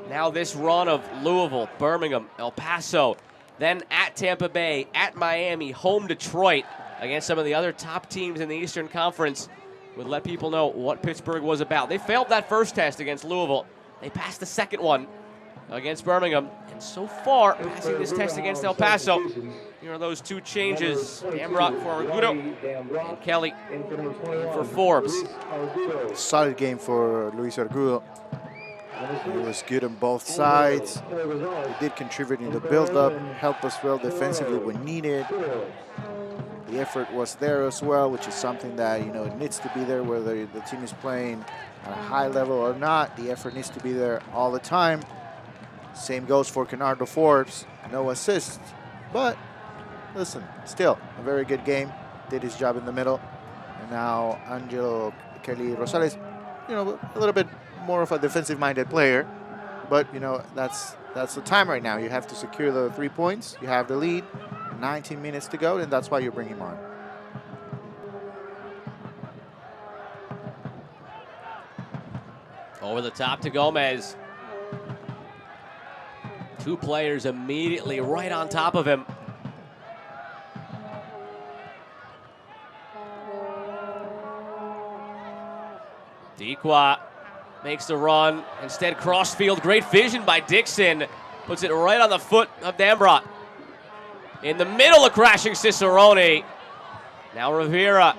Now this run of Louisville, Birmingham, El Paso, then at Tampa Bay, at Miami, home Detroit, against some of the other top teams in the Eastern Conference, would let people know what Pittsburgh was about. They failed that first test against Louisville. They passed the second one against Birmingham. And so far, passing this test against El Paso. Here are those 2 changes. Dambrot for Argudo and Kelly for Forbes. Solid game for Luis Argudo. He was good on both sides. He did contribute in the build-up, helped us well defensively when needed. The effort was there as well, which is something that, you know, it needs to be there whether the team is playing at a high level or not. The effort needs to be there all the time. Same goes for Kenardo Forbes. No assists, but listen, still a very good game. Did his job in the middle. And now Angelo Kelly Rosales, you know, a little bit more of a defensive-minded player, but you know, that's the time right now. You have to secure the 3 points. You have the lead. 19 minutes to go, and that's why you bring him on. Over the top to Gomez. 2 players immediately right on top of him. Dequa makes the run. Instead, crossfield. Great vision by Dixon. Puts it right on the foot of Dambrot. In the middle of crashing Cicerone. Now Rivera.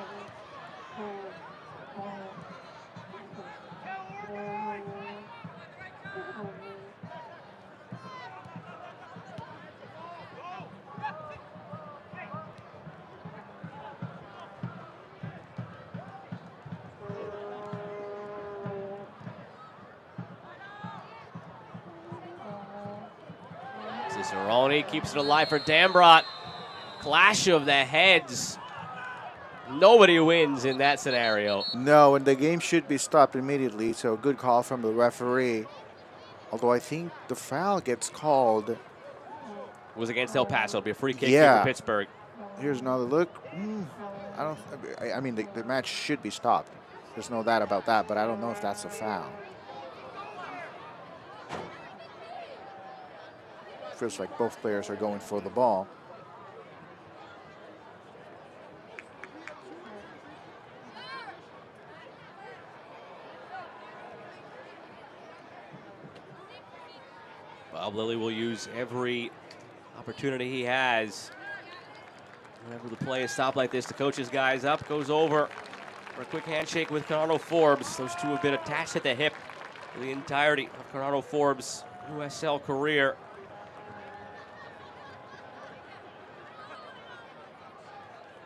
Cicerone keeps it alive for Dambrot. Clash of the heads. Nobody wins in that scenario. No, and the game should be stopped immediately, so good call from the referee. Although I think the foul gets called. It was against El Paso. It'll be a free kick Yeah. here for Pittsburgh. Here's another look. I mean, the match should be stopped. There's no doubt about that, but I don't know if that's a foul. Feels like both players are going for the ball. Bob Lilly will use every opportunity he has. Whenever the play is stopped like this, to coach his guys up, goes over for a quick handshake with Conrado Forbes. Those two have been attached at the hip for the entirety of Conrado Forbes' USL career.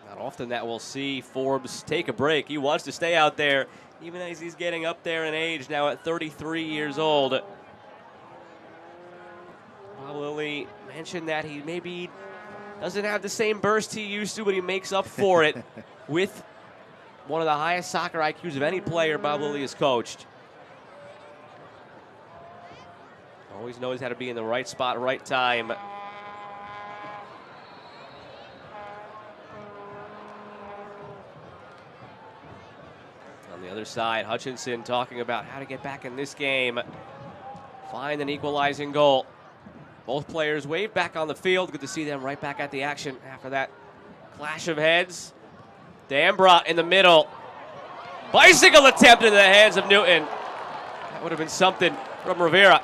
Not often that we'll see Forbes take a break. He wants to stay out there, even as he's getting up there in age, now at 33 years old. Bob Lilly mentioned that he maybe doesn't have the same burst he used to, but he makes up for it with one of the highest soccer IQs of any player Bob Lilly has coached. Always knows how to be in the right spot, right time. On the other side, Hutchinson talking about how to get back in this game, find an equalizing goal. Both players wave back on the field. Good to see them right back at the action after that clash of heads. Dambrot in the middle. Bicycle attempt into the hands of Newton. That would have been something from Rivera.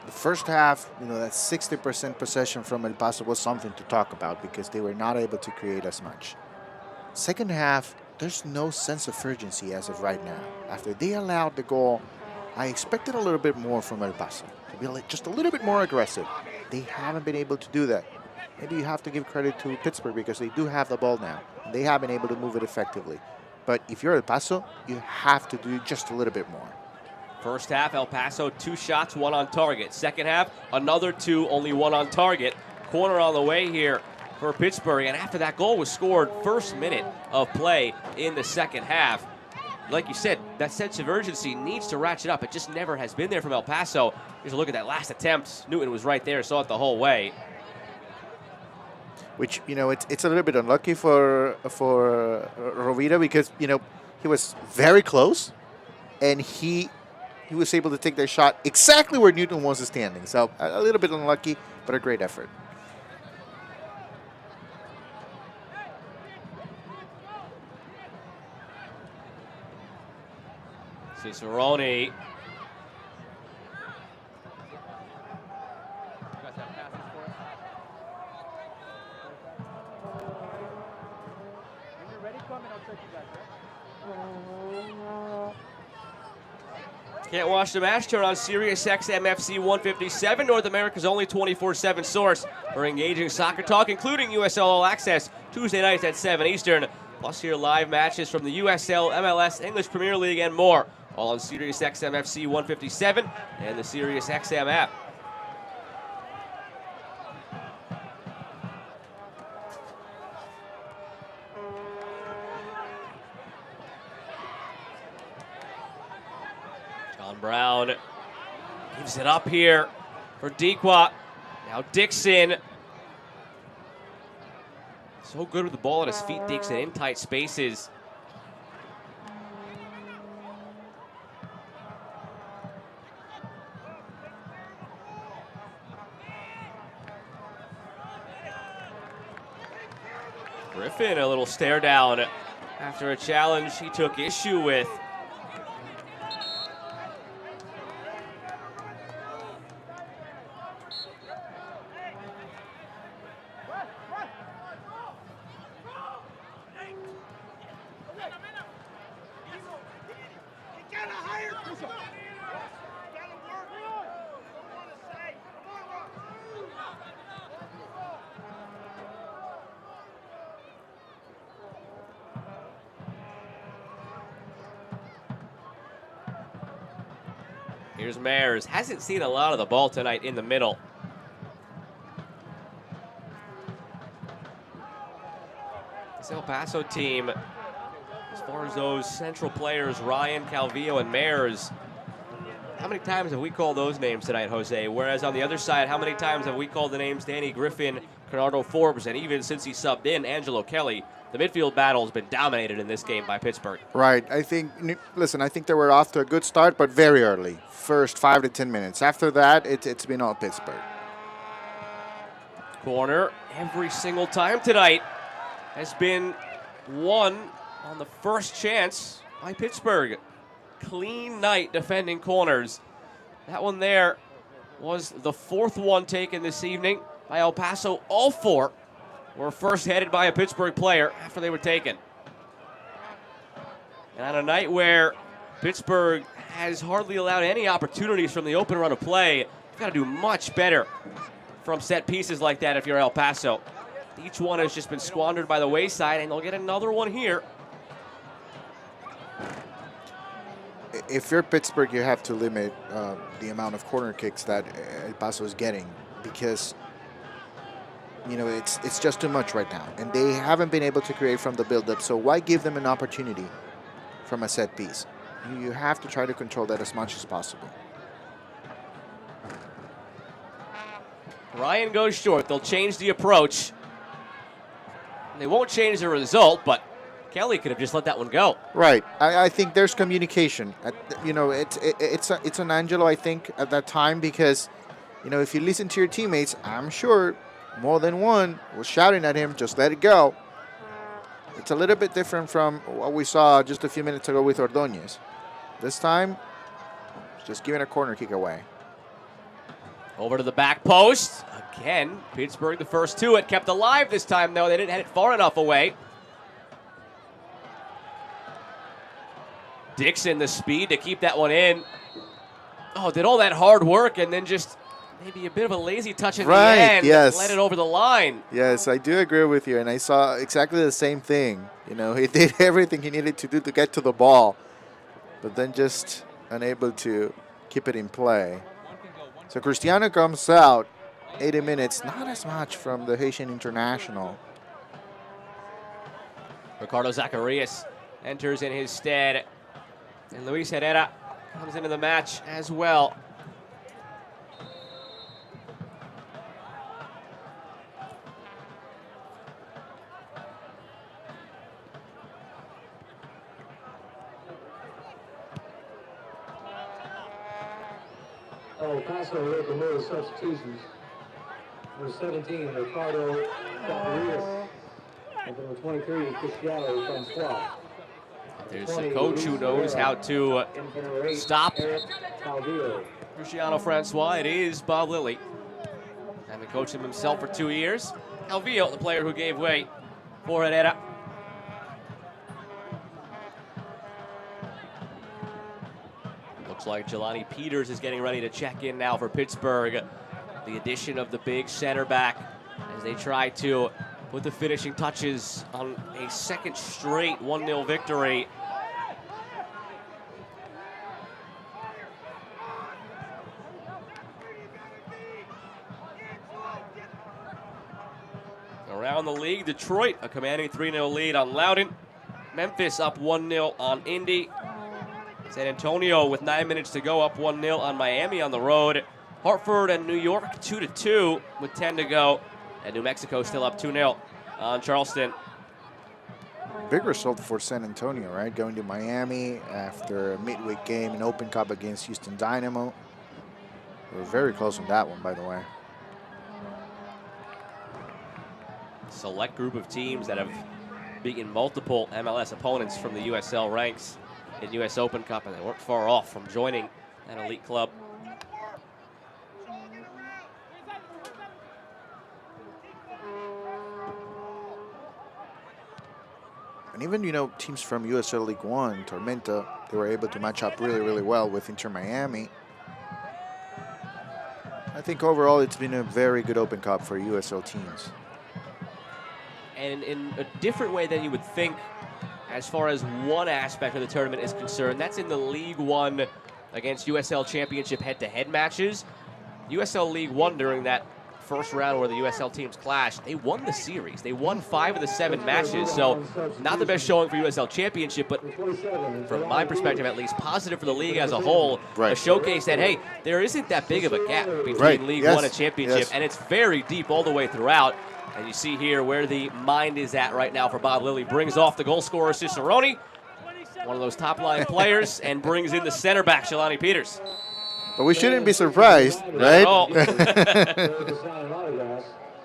The first half, that 60% possession from El Paso was something to talk about because they were not able to create as much. Second half, there's no sense of urgency as of right now. After they allowed the goal, I expected a little bit more from El Paso, to be just a little bit more aggressive. They haven't been able to do that. Maybe you have to give credit to Pittsburgh because they do have the ball now. They have been able to move it effectively. But if you're El Paso, you have to do just a little bit more. First half, El Paso, 2 shots, 1 on target. Second half, another 2, only 1 on target. Corner on the way here for Pittsburgh. And after that goal was scored, first minute of play in the second half. Like you said, that sense of urgency needs to ratchet up. It just never has been there from El Paso. Here's a look at that last attempt. Newton was right there, saw it the whole way. Which, it's a little bit unlucky for Rovira because, he was very close and he was able to take that shot exactly where Newton was standing. So a little bit unlucky, but a great effort. Cicerone. Can't watch the match? Turn on Sirius XM FC 157, North America's only 24/7 source for engaging soccer talk, including USL All Access, Tuesday nights at 7 Eastern. Plus hear live matches from the USL, MLS, English Premier League, and more. All on Sirius XM FC 157 and the Sirius XM app. John Brown gives it up here for Dequa. Now Dixon. So good with the ball at his feet, Dixon, in tight spaces. Griffin, a little stare down after a challenge he took issue with. Here's Mares. Hasn't seen a lot of the ball tonight in the middle. This El Paso team, as far as those central players, Ryan, Calvillo, and Mares, how many times have we called those names tonight, Jose? Whereas on the other side, how many times have we called the names Danny Griffin, Bernardo Forbes, and even since he subbed in, Angelo Kelly? The midfield battle has been dominated in this game by Pittsburgh. Right. I think, listen, I think they were off to a good start, but very early. First 5 to 10 minutes. After that, it's been all Pittsburgh. Corner every single time tonight has been won on the first chance by Pittsburgh. Clean night defending corners. That one there was the fourth one taken this evening by El Paso. All four were first headed by a Pittsburgh player after they were taken. And on a night where Pittsburgh has hardly allowed any opportunities from the open run of play, you've got to do much better from set pieces like that if you're El Paso. Each one has just been squandered by the wayside, and they'll get another one here. If you're Pittsburgh, you have to limit the amount of corner kicks that El Paso is getting, because it's just too much right now, and they haven't been able to create from the build-up. So why give them an opportunity from a set piece? You have to try to control that as much as possible. Ryan goes short. They'll change the approach. They won't change the result, but Kelly could have just let that one go. Right. I think there's communication. It's an Angelo, I think, at that time, because, if you listen to your teammates, I'm sure more than one was shouting at him, just let it go. It's a little bit different from what we saw just a few minutes ago with Ordóñez. This time, just giving a corner kick away. Over to the back post. Again, Pittsburgh, the first two, it kept alive this time, though. They didn't head it far enough away. Dixon, the speed to keep that one in. Oh, did all that hard work and then just maybe a bit of a lazy touch at the end. Yes. Let it over the line. Yes, I do agree with you, and I saw exactly the same thing. He did everything he needed to do to get to the ball, but then just unable to keep it in play. So Cristiano comes out, 80 minutes, not as much from the Haitian international. Ricardo Zacarias enters in his stead, and Luis Herrera comes into the match as well. Oh, Paso Locomotive substitutions. Number 17, Ricardo Zacarias. And number 23, Cristiano Francois. There's a coach who knows how to stop Cristiano Francois. It is Bob Lilly. Having coached him himself for 2 years. Calvillo, the player who gave way for Herrera. Looks like Jelani Peters is getting ready to check in now for Pittsburgh. The addition of the big center back as they try to put the finishing touches on a second straight 1-0 victory. Around the league, Detroit a commanding 3-0 lead on Loudoun. Memphis up 1-0 on Indy. San Antonio with 9 minutes to go up 1-0 on Miami on the road. Hartford and New York 2-2 with 10 to go. And New Mexico still up 2-0 on Charleston. Big result for San Antonio, right? Going to Miami after a midweek game, an Open Cup against Houston Dynamo. They were very close on that one, by the way. Select group of teams that have beaten multiple MLS opponents from the USL ranks in US Open Cup, and they weren't far off from joining an elite club. And even, teams from USL League One, Tormenta, they were able to match up really, really well with Inter Miami. I think overall it's been a very good Open Cup for USL teams. And in a different way than you would think, as far as one aspect of the tournament is concerned, that's in the League One against USL Championship head-to-head matches. USL League One during that first round where the USL teams clashed, they won the series. They won 5 of the 7 matches, so not the best showing for USL Championship, but from my perspective at least, positive for the league as a whole. Right. A showcase that, hey, there isn't that big of a gap between League One and Championship, and it's very deep all the way throughout. And you see here where the mind is at right now for Bob Lilly. Brings off the goal scorer, Cicerone, one of those top-line players, and brings in the center back, Shalani Peters. But we shouldn't be surprised, right?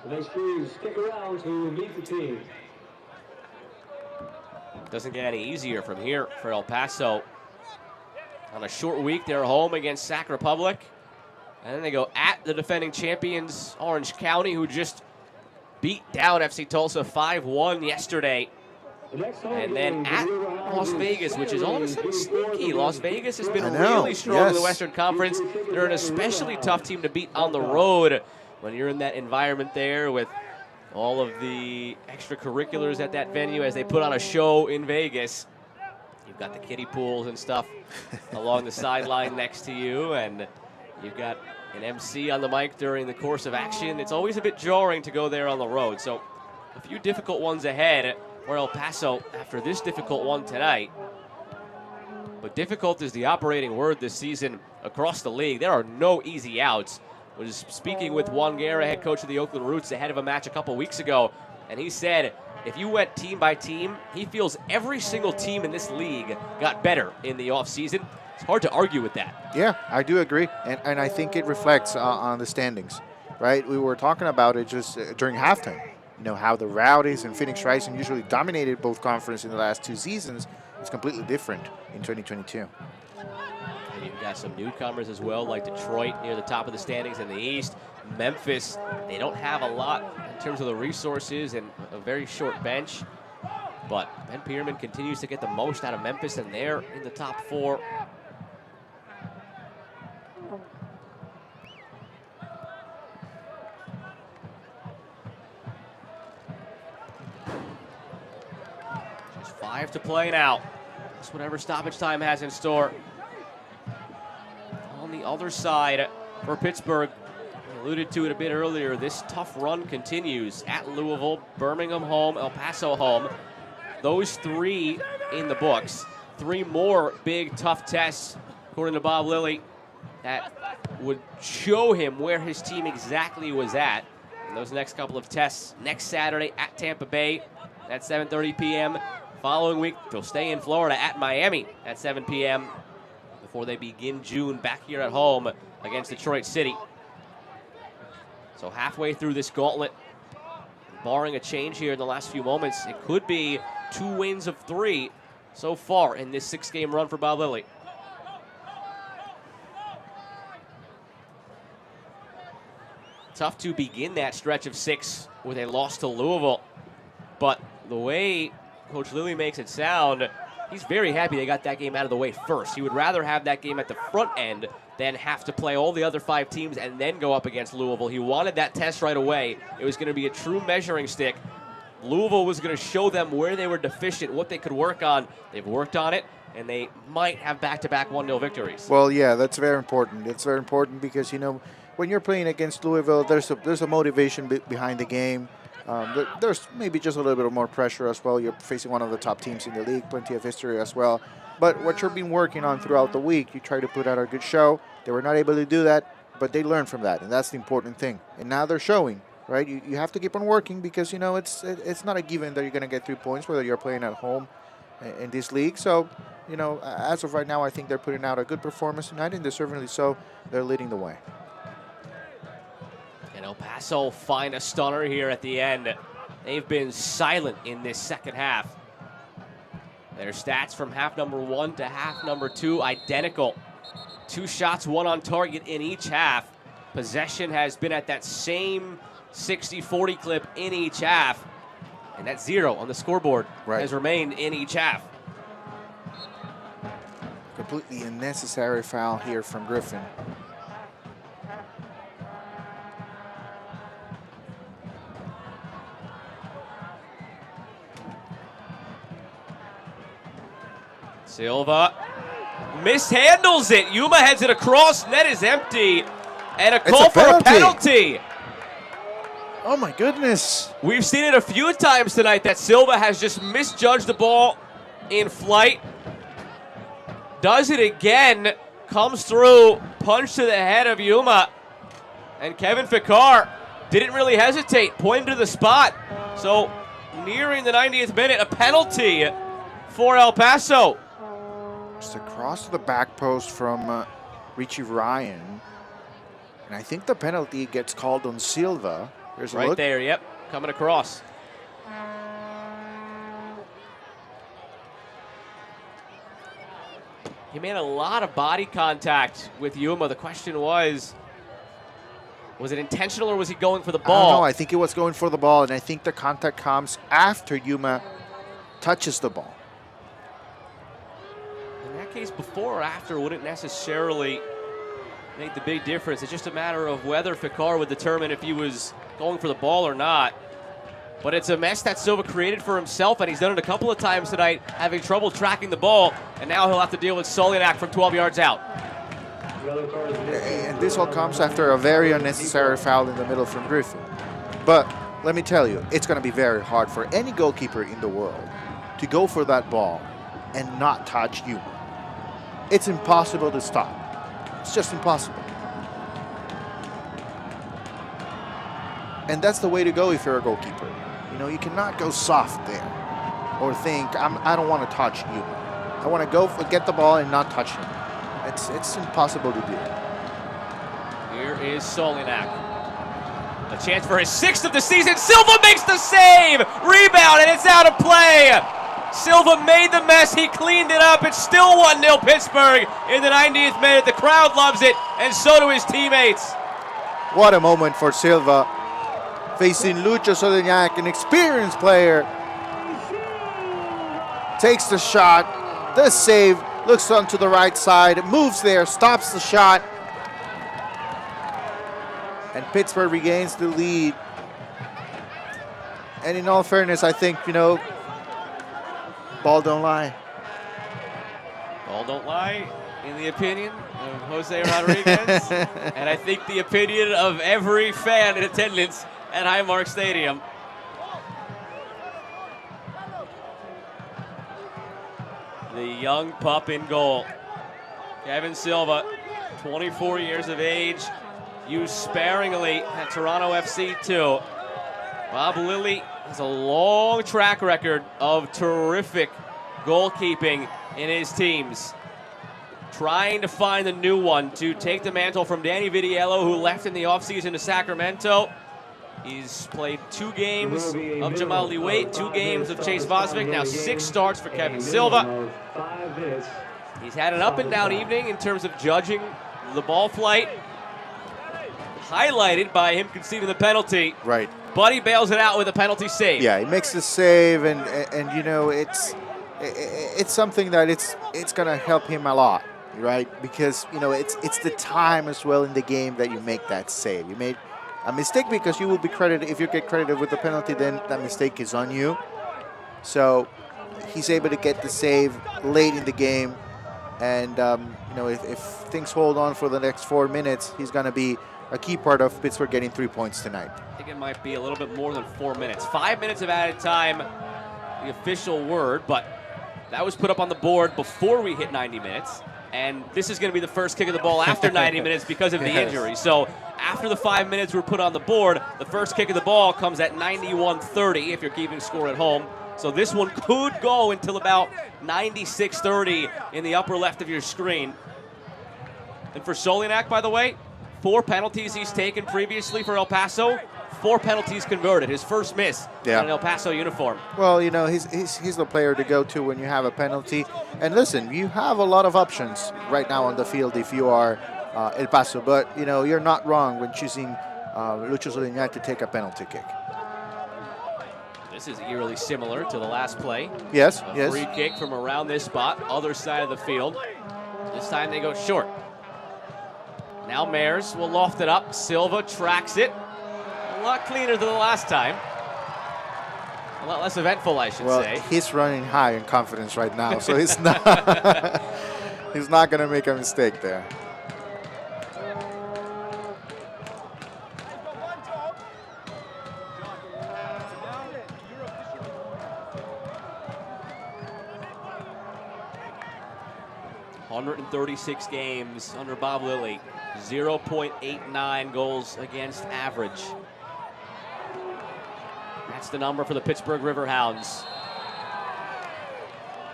Make sure you stick around to meet the team. Doesn't get any easier from here for El Paso. On a short week, they're home against Sac Republic. And then they go at the defending champions, Orange County, who just beat down FC Tulsa 5-1 yesterday. And then at Las Vegas, which is all of a sudden sneaky. Las Vegas has been really strong in the Western Conference. They're an especially tough team to beat on the road when you're in that environment there with all of the extracurriculars at that venue as they put on a show in Vegas. You've got the kiddie pools and stuff along the sideline next to you, and you've got an MC on the mic during the course of action. It's always a bit jarring to go there on the road. So a few difficult ones ahead for El Paso after this difficult one tonight. But difficult is the operating word this season across the league. There are no easy outs. I was speaking with Juan Guerra, head coach of the Oakland Roots, ahead of a match a couple weeks ago, and he said if you went team by team, he feels every single team in this league got better in the offseason. It's hard to argue with that. Yeah, I do agree, and I think it reflects on the standings, right? We were talking about it just during halftime. You know, how the Rowdies and Phoenix Rising usually dominated both conferences in the last 2 seasons. It's completely different in 2022. And you've got some newcomers as well, like Detroit near the top of the standings in the East. Memphis, they don't have a lot in terms of the resources and a very short bench. But Ben Pierman continues to get the most out of Memphis, and they're in the top 4. Just 5 to play now. That's whatever stoppage time has in store. On the other side for Pittsburgh, I alluded to it a bit earlier, this tough run continues at Louisville, Birmingham home, El Paso home. Those 3 in the books. 3 more big, tough tests, according to Bob Lilly, that would show him where his team exactly was at. And those next couple of tests next Saturday at Tampa Bay at 7:30 p.m. Following week, they'll stay in Florida at Miami at 7 p.m. before they begin June back here at home against Detroit City. So halfway through this gauntlet, barring a change here in the last few moments, it could be 2 wins of 3 so far in this 6-game run for Bob Lilly. Tough to begin that stretch of 6 with a loss to Louisville, but the way Coach Lilly makes it sound, he's very happy they got that game out of the way first. He would rather have that game at the front end than have to play all the other 5 teams and then go up against Louisville. He wanted that test right away. It was going to be a true measuring stick. Louisville was going to show them where they were deficient, what they could work on. They've worked on it, and they might have back-to-back 1-0 victories. Well, yeah, that's very important. It's very important because, you know, when you're playing against Louisville, there's a motivation behind the game. There's maybe just a little bit more pressure as well. You're facing one of the top teams in the league, plenty of history as well. But what you've been working on throughout the week, you try to put out a good show. They were not able to do that, but they learned from that, and that's the important thing. And now they're showing, right? You have to keep on working because, you know, it's not a given that you're going to get 3 points, whether you're playing at home in this league. So, you know, as of right now, I think they're putting out a good performance tonight, and deservedly so. They're leading the way. And El Paso find a stunner here at the end. They've been silent in this second half. Their stats from half number 1 to half number 2 identical. 2 shots, 1 on target in each half. Possession has been at that same 60-40 clip in each half. And that 0 on the scoreboard has remained in each half. Completely unnecessary foul here from Griffin. Silva mishandles it. Yuma heads it across. Net is empty. And a It's call a for a penalty. penalty. Oh my goodness. We've seen it a few times tonight that Silva has just misjudged the ball in flight. Does it again. Comes through. Punch to the head of Yuma. And Kevin Fikar didn't really hesitate. Pointed to the spot. So nearing the 90th minute, a penalty for El Paso. Just across the back post from Richie Ryan. And I think the penalty gets called on Silva. Here's a Right look. there, yep. Coming across. He made a lot of body contact with Yuma. The question was it intentional or was he going for the I don't ball? know. I think he was going for the ball, and I think the contact comes after Yuma touches the ball. In that case, before or after wouldn't necessarily make the big difference. It's just a matter of whether Fikar would determine if he was going for the ball or not. But it's a mess that Silva created for himself, and he's done it a couple of times tonight, having trouble tracking the ball, and now he'll have to deal with Solinak from 12 yards out. And this all comes after a very unnecessary foul in the middle from Griffin. But let me tell you, it's going to be very hard for any goalkeeper in the world to go for that ball and not touch Yuma. It's impossible to stop. It's just impossible. And that's the way to go if you're a goalkeeper. You know, you cannot go soft there or think, I don't want to touch Yuma. I want to go for, get the ball and not touch him. It's impossible to do. Here is Solinak. A chance for his 6th of the season. Silva makes the save. Rebound, and it's out of play. Silva made the mess. He cleaned it up. It's still 1-0 Pittsburgh in the 90th minute. The crowd loves it, and so do his teammates. What a moment for Silva. Facing Lucho Solinak, an experienced player. Takes the shot. The save. Looks onto the right side. Moves there. Stops the shot. And Pittsburgh regains the lead. And in all fairness, I think, you know, ball don't lie. Ball don't lie, in the opinion of Jose Rodriguez. And I think the opinion of every fan in attendance at Highmark Stadium. The young pup in goal. Kevin Silva, 24 years of age, used sparingly at Toronto FC too. Bob Lilly has a long track record of terrific goalkeeping in his teams. Trying to find a new one to take the mantle from Danny Vitiello, who left in the offseason to Sacramento. He's played 2 games of Jamal Liwait, 2 games of Chase Vosvik, now 6 starts for Kevin Silva. He's had an up and down evening in terms of judging the ball flight, highlighted by him conceding the penalty. Right. But he bails it out with a penalty save. Yeah, he makes the save, and you know, it's something that it's gonna help him a lot, right? Because you know, it's the time as well in the game that you make that save. You made a mistake because you will be credited. If you get credited with the penalty, then that mistake is on you. So he's able to get the save late in the game, and you know, if things hold on for the next 4 minutes, he's gonna be a key part of Pittsburgh getting 3 points tonight. I think it might be a little bit more than 4 minutes. 5 minutes of added time, the official word, but that was put up on the board before we hit 90 minutes. And this is going to be the first kick of the ball after 90 minutes because of the injury. So after the 5 minutes were put on the board, the first kick of the ball comes at 91:30 if you're keeping score at home. So this one could go until about 96:30 in the upper left of your screen. And for Solinak, by the way, 4 penalties he's taken previously for El Paso, 4 penalties converted. His first miss in an El Paso uniform. Well, you know, he's the player to go to when you have a penalty. And listen, you have a lot of options right now on the field if you are El Paso. But, you know, you're not wrong when choosing Lucho Solinak to take a penalty kick. This is eerily similar to the last play. Yes, a yes. Free kick from around this spot, other side of the field. This time they go short. Now Mares will loft it up. Silva tracks it. A lot cleaner than the last time. A lot less eventful, I should say. Well, he's running high in confidence right now, so it's not. He's not going to make a mistake there. .136 games under Bob Lilly, 0.89 goals against average. That's the number for the Pittsburgh Riverhounds.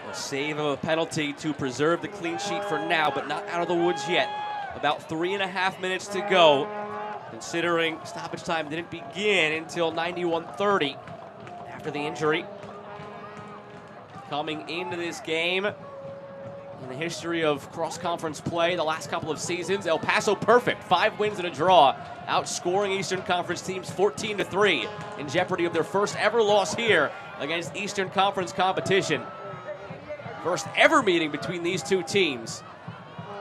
A save of a penalty to preserve the clean sheet for now, but not out of the woods yet. About 3.5 minutes to go, considering stoppage time didn't begin until 91:30 after the injury. Coming into this game, in the history of cross-conference play the last couple of seasons, El Paso perfect, 5 wins and a draw, outscoring Eastern Conference teams 14-3, in jeopardy of their first ever loss here against Eastern Conference competition. First ever meeting between these two teams.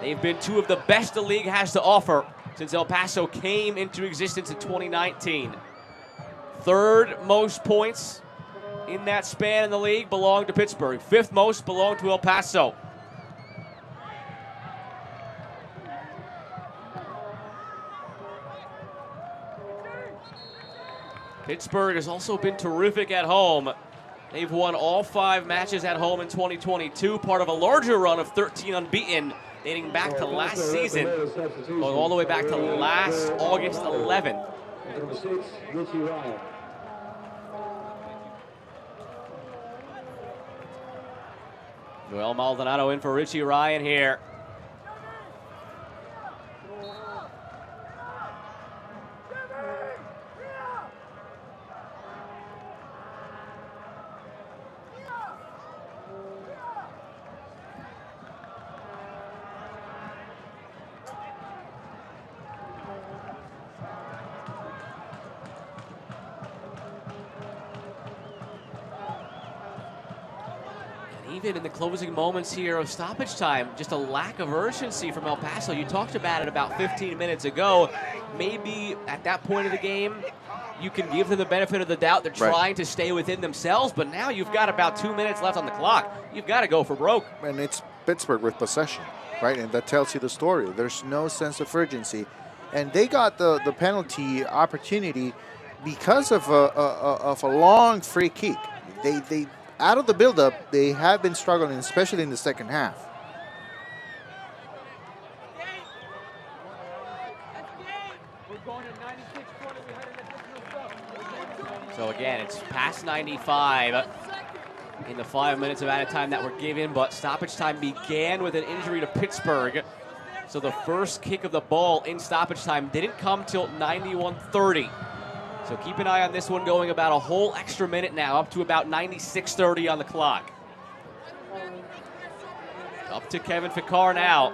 They've been two of the best the league has to offer since El Paso came into existence in 2019. Third most points in that span in the league belong to Pittsburgh. Fifth most belong to El Paso. Pittsburgh has also been terrific at home. They've won all 5 matches at home in 2022, part of a larger run of 13 unbeaten, dating back to last season, going all the way back to last August 11th. Number 6, Richie Ryan. Joel Maldonado in for Richie Ryan here. Even in the closing moments here of stoppage time, just a lack of urgency from El Paso. You talked about it about 15 minutes ago. Maybe at that point of the game, you can give them the benefit of the doubt. They're trying to stay within themselves, but now you've got about 2 minutes left on the clock. You've got to go for broke. And it's Pittsburgh with possession, right? And that tells you the story. There's no sense of urgency. And they got the penalty opportunity because of a long free kick. They out of the build-up, they have been struggling, especially in the second half. So again, it's past 95 in the 5 minutes of added time that were given, but stoppage time began with an injury to Pittsburgh. So the first kick of the ball in stoppage time didn't come till 91:30. So keep an eye on this one going about a whole extra minute now, up to about 96:30 on the clock. Up to Kevin Ficar now.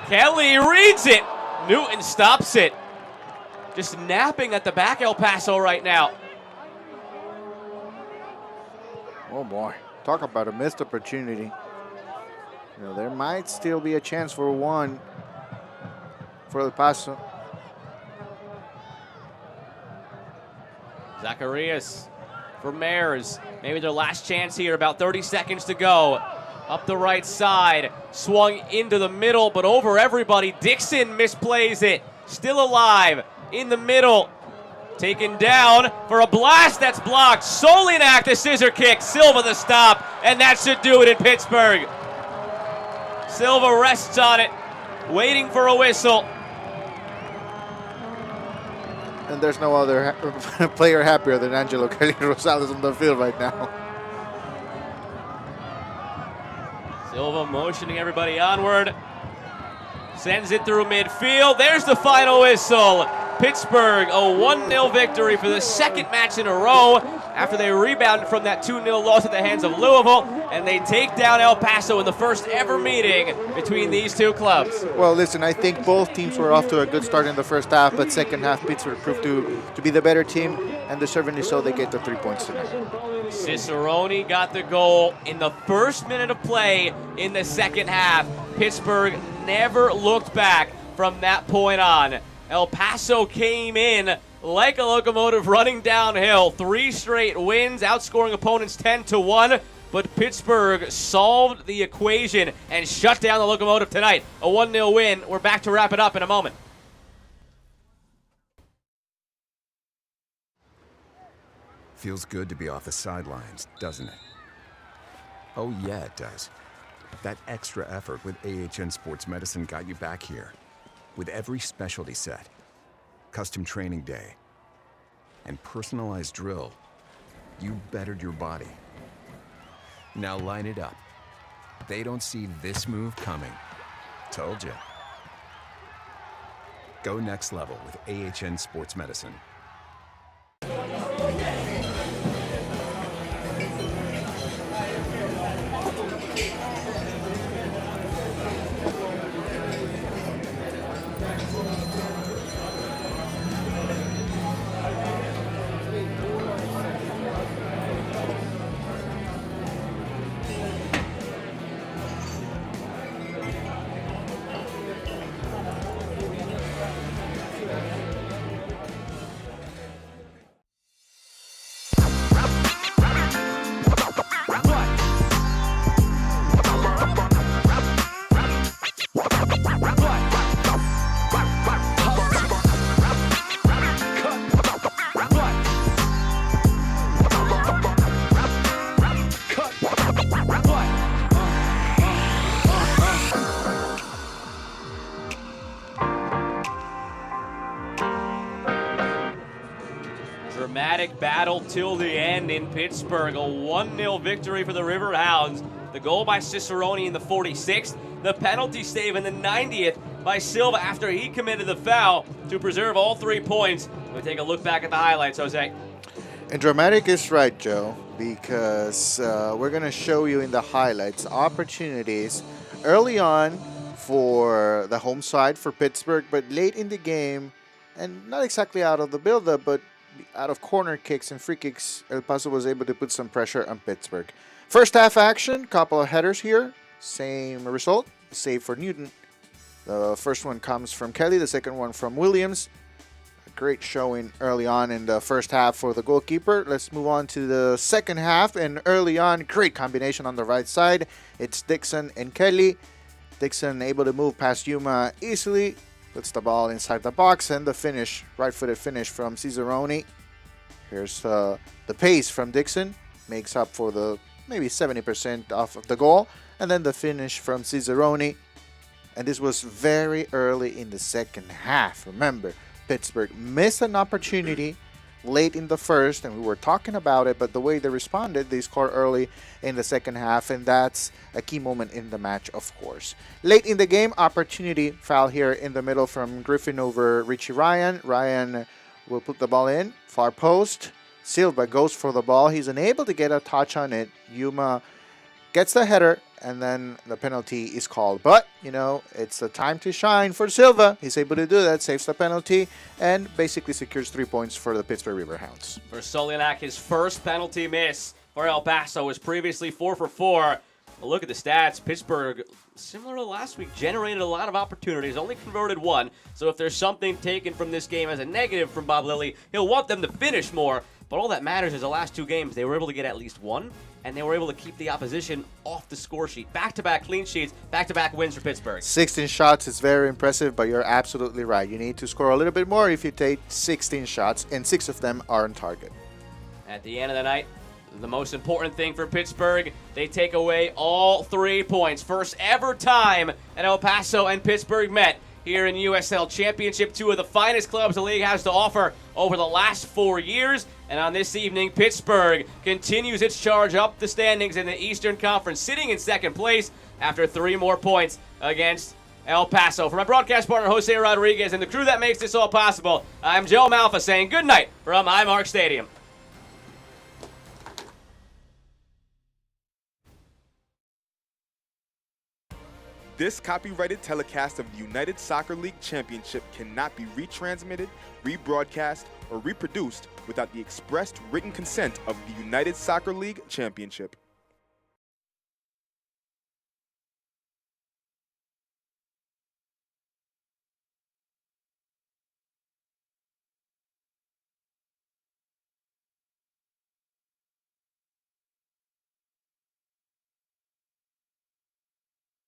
Kelly reads it. Newton stops it. Just napping at the back, El Paso right now. Oh boy, talk about a missed opportunity. You know, there might still be a chance for one for El Paso. Zacharias for Mares. Maybe their last chance here, about 30 seconds to go. Up the right side, swung into the middle, but over everybody. Dixon misplays it. Still alive in the middle. Taken down for a blast that's blocked. Solinak the scissor kick. Silva the stop, and that should do it in Pittsburgh. Silva rests on it, waiting for a whistle. And there's no other player happier than Angelo Kelly Rosales on the field right now. Silva motioning everybody onward. Sends it through midfield. There's the final whistle. Pittsburgh, a 1-0 victory for the second match in a row after they rebounded from that 2-0 loss at the hands of Louisville, and they take down El Paso in the first ever meeting between these two clubs. Well, listen, I think both teams were off to a good start in the first half, but second half Pittsburgh proved to be the better team, and deservedly so. They get the 3 points tonight. Cicerone got the goal in the first minute of play in the second half. Pittsburgh never looked back from that point on. El Paso came in like a locomotive running downhill. 3 straight wins, outscoring opponents 10-1. But Pittsburgh solved the equation and shut down the Locomotive tonight. A 1-0 win. We're back to wrap it up in a moment. Feels good to be off the sidelines, doesn't it? Oh yeah, it does. That extra effort with AHN Sports Medicine got you back here. With every specialty set, custom training day, and personalized drill, you bettered your body. Now line it up. They don't see this move coming. Told you. Go next level with AHN Sports Medicine. Dramatic battle till the end in Pittsburgh. A 1-0 victory for the Riverhounds. The goal by Cicerone in the 46th. The penalty save in the 90th by Silva after he committed the foul to preserve all 3 points. We'll take a look back at the highlights, Jose. And dramatic is right, Joe, because we're going to show you in the highlights opportunities early on for the home side for Pittsburgh, but late in the game, and not exactly out of the build-up, but out of corner kicks and free kicks, El Paso was able to put some pressure on Pittsburgh. First half action, couple of headers here, same result, save for Newton. The first one comes from Kelly, the second one from Williams. A great showing early on in the first half for the goalkeeper. Let's move on to the second half, and early on, great combination on the right side. It's Dixon and Kelly. Dixon able to move past Yuma easily. Puts the ball inside the box, and the finish, right-footed finish from Cicerone. Here's the pace from Dixon. Makes up for the maybe 70% off of the goal. And then the finish from Cicerone. And this was very early in the second half. Remember, Pittsburgh missed an opportunity late in the first, and we were talking about it, but the way they responded, they scored early in the second half, and that's a key moment in the match, of course. Late in the game, opportunity foul here in the middle from Griffin over Richie Ryan. Ryan will put the ball in, far post. Silva goes for the ball. He's unable to get a touch on it. Yuma gets the header, and then the penalty is called. But, you know, it's the time to shine for Silva. He's able to do that, saves the penalty, and basically secures 3 points for the Pittsburgh Riverhounds. For Solinak, his first penalty miss for El Paso was previously 4 for 4. Well, look at the stats. Pittsburgh, similar to last week, generated a lot of opportunities, only converted 1. So if there's something taken from this game as a negative from Bob Lilly, he'll want them to finish more. But all that matters is the last 2 games, they were able to get at least 1, and they were able to keep the opposition off the score sheet. Back-to-back clean sheets, back-to-back wins for Pittsburgh. 16 shots is very impressive, but you're absolutely right. You need to score a little bit more if you take 16 shots, and 6 of them are on target. At the end of the night, the most important thing for Pittsburgh, they take away all 3 points. First ever time that El Paso and Pittsburgh met here in USL Championship, 2 of the finest clubs the league has to offer over the last 4 years. And on this evening, Pittsburgh continues its charge up the standings in the Eastern Conference, sitting in second place after 3 more points against El Paso. For my broadcast partner, Jose Rodriguez, and the crew that makes this all possible, I'm Joe Malfa saying good night from Highmark Stadium. This copyrighted telecast of the United Soccer League Championship cannot be retransmitted, rebroadcast, or reproduced without the expressed written consent of the United Soccer League Championship.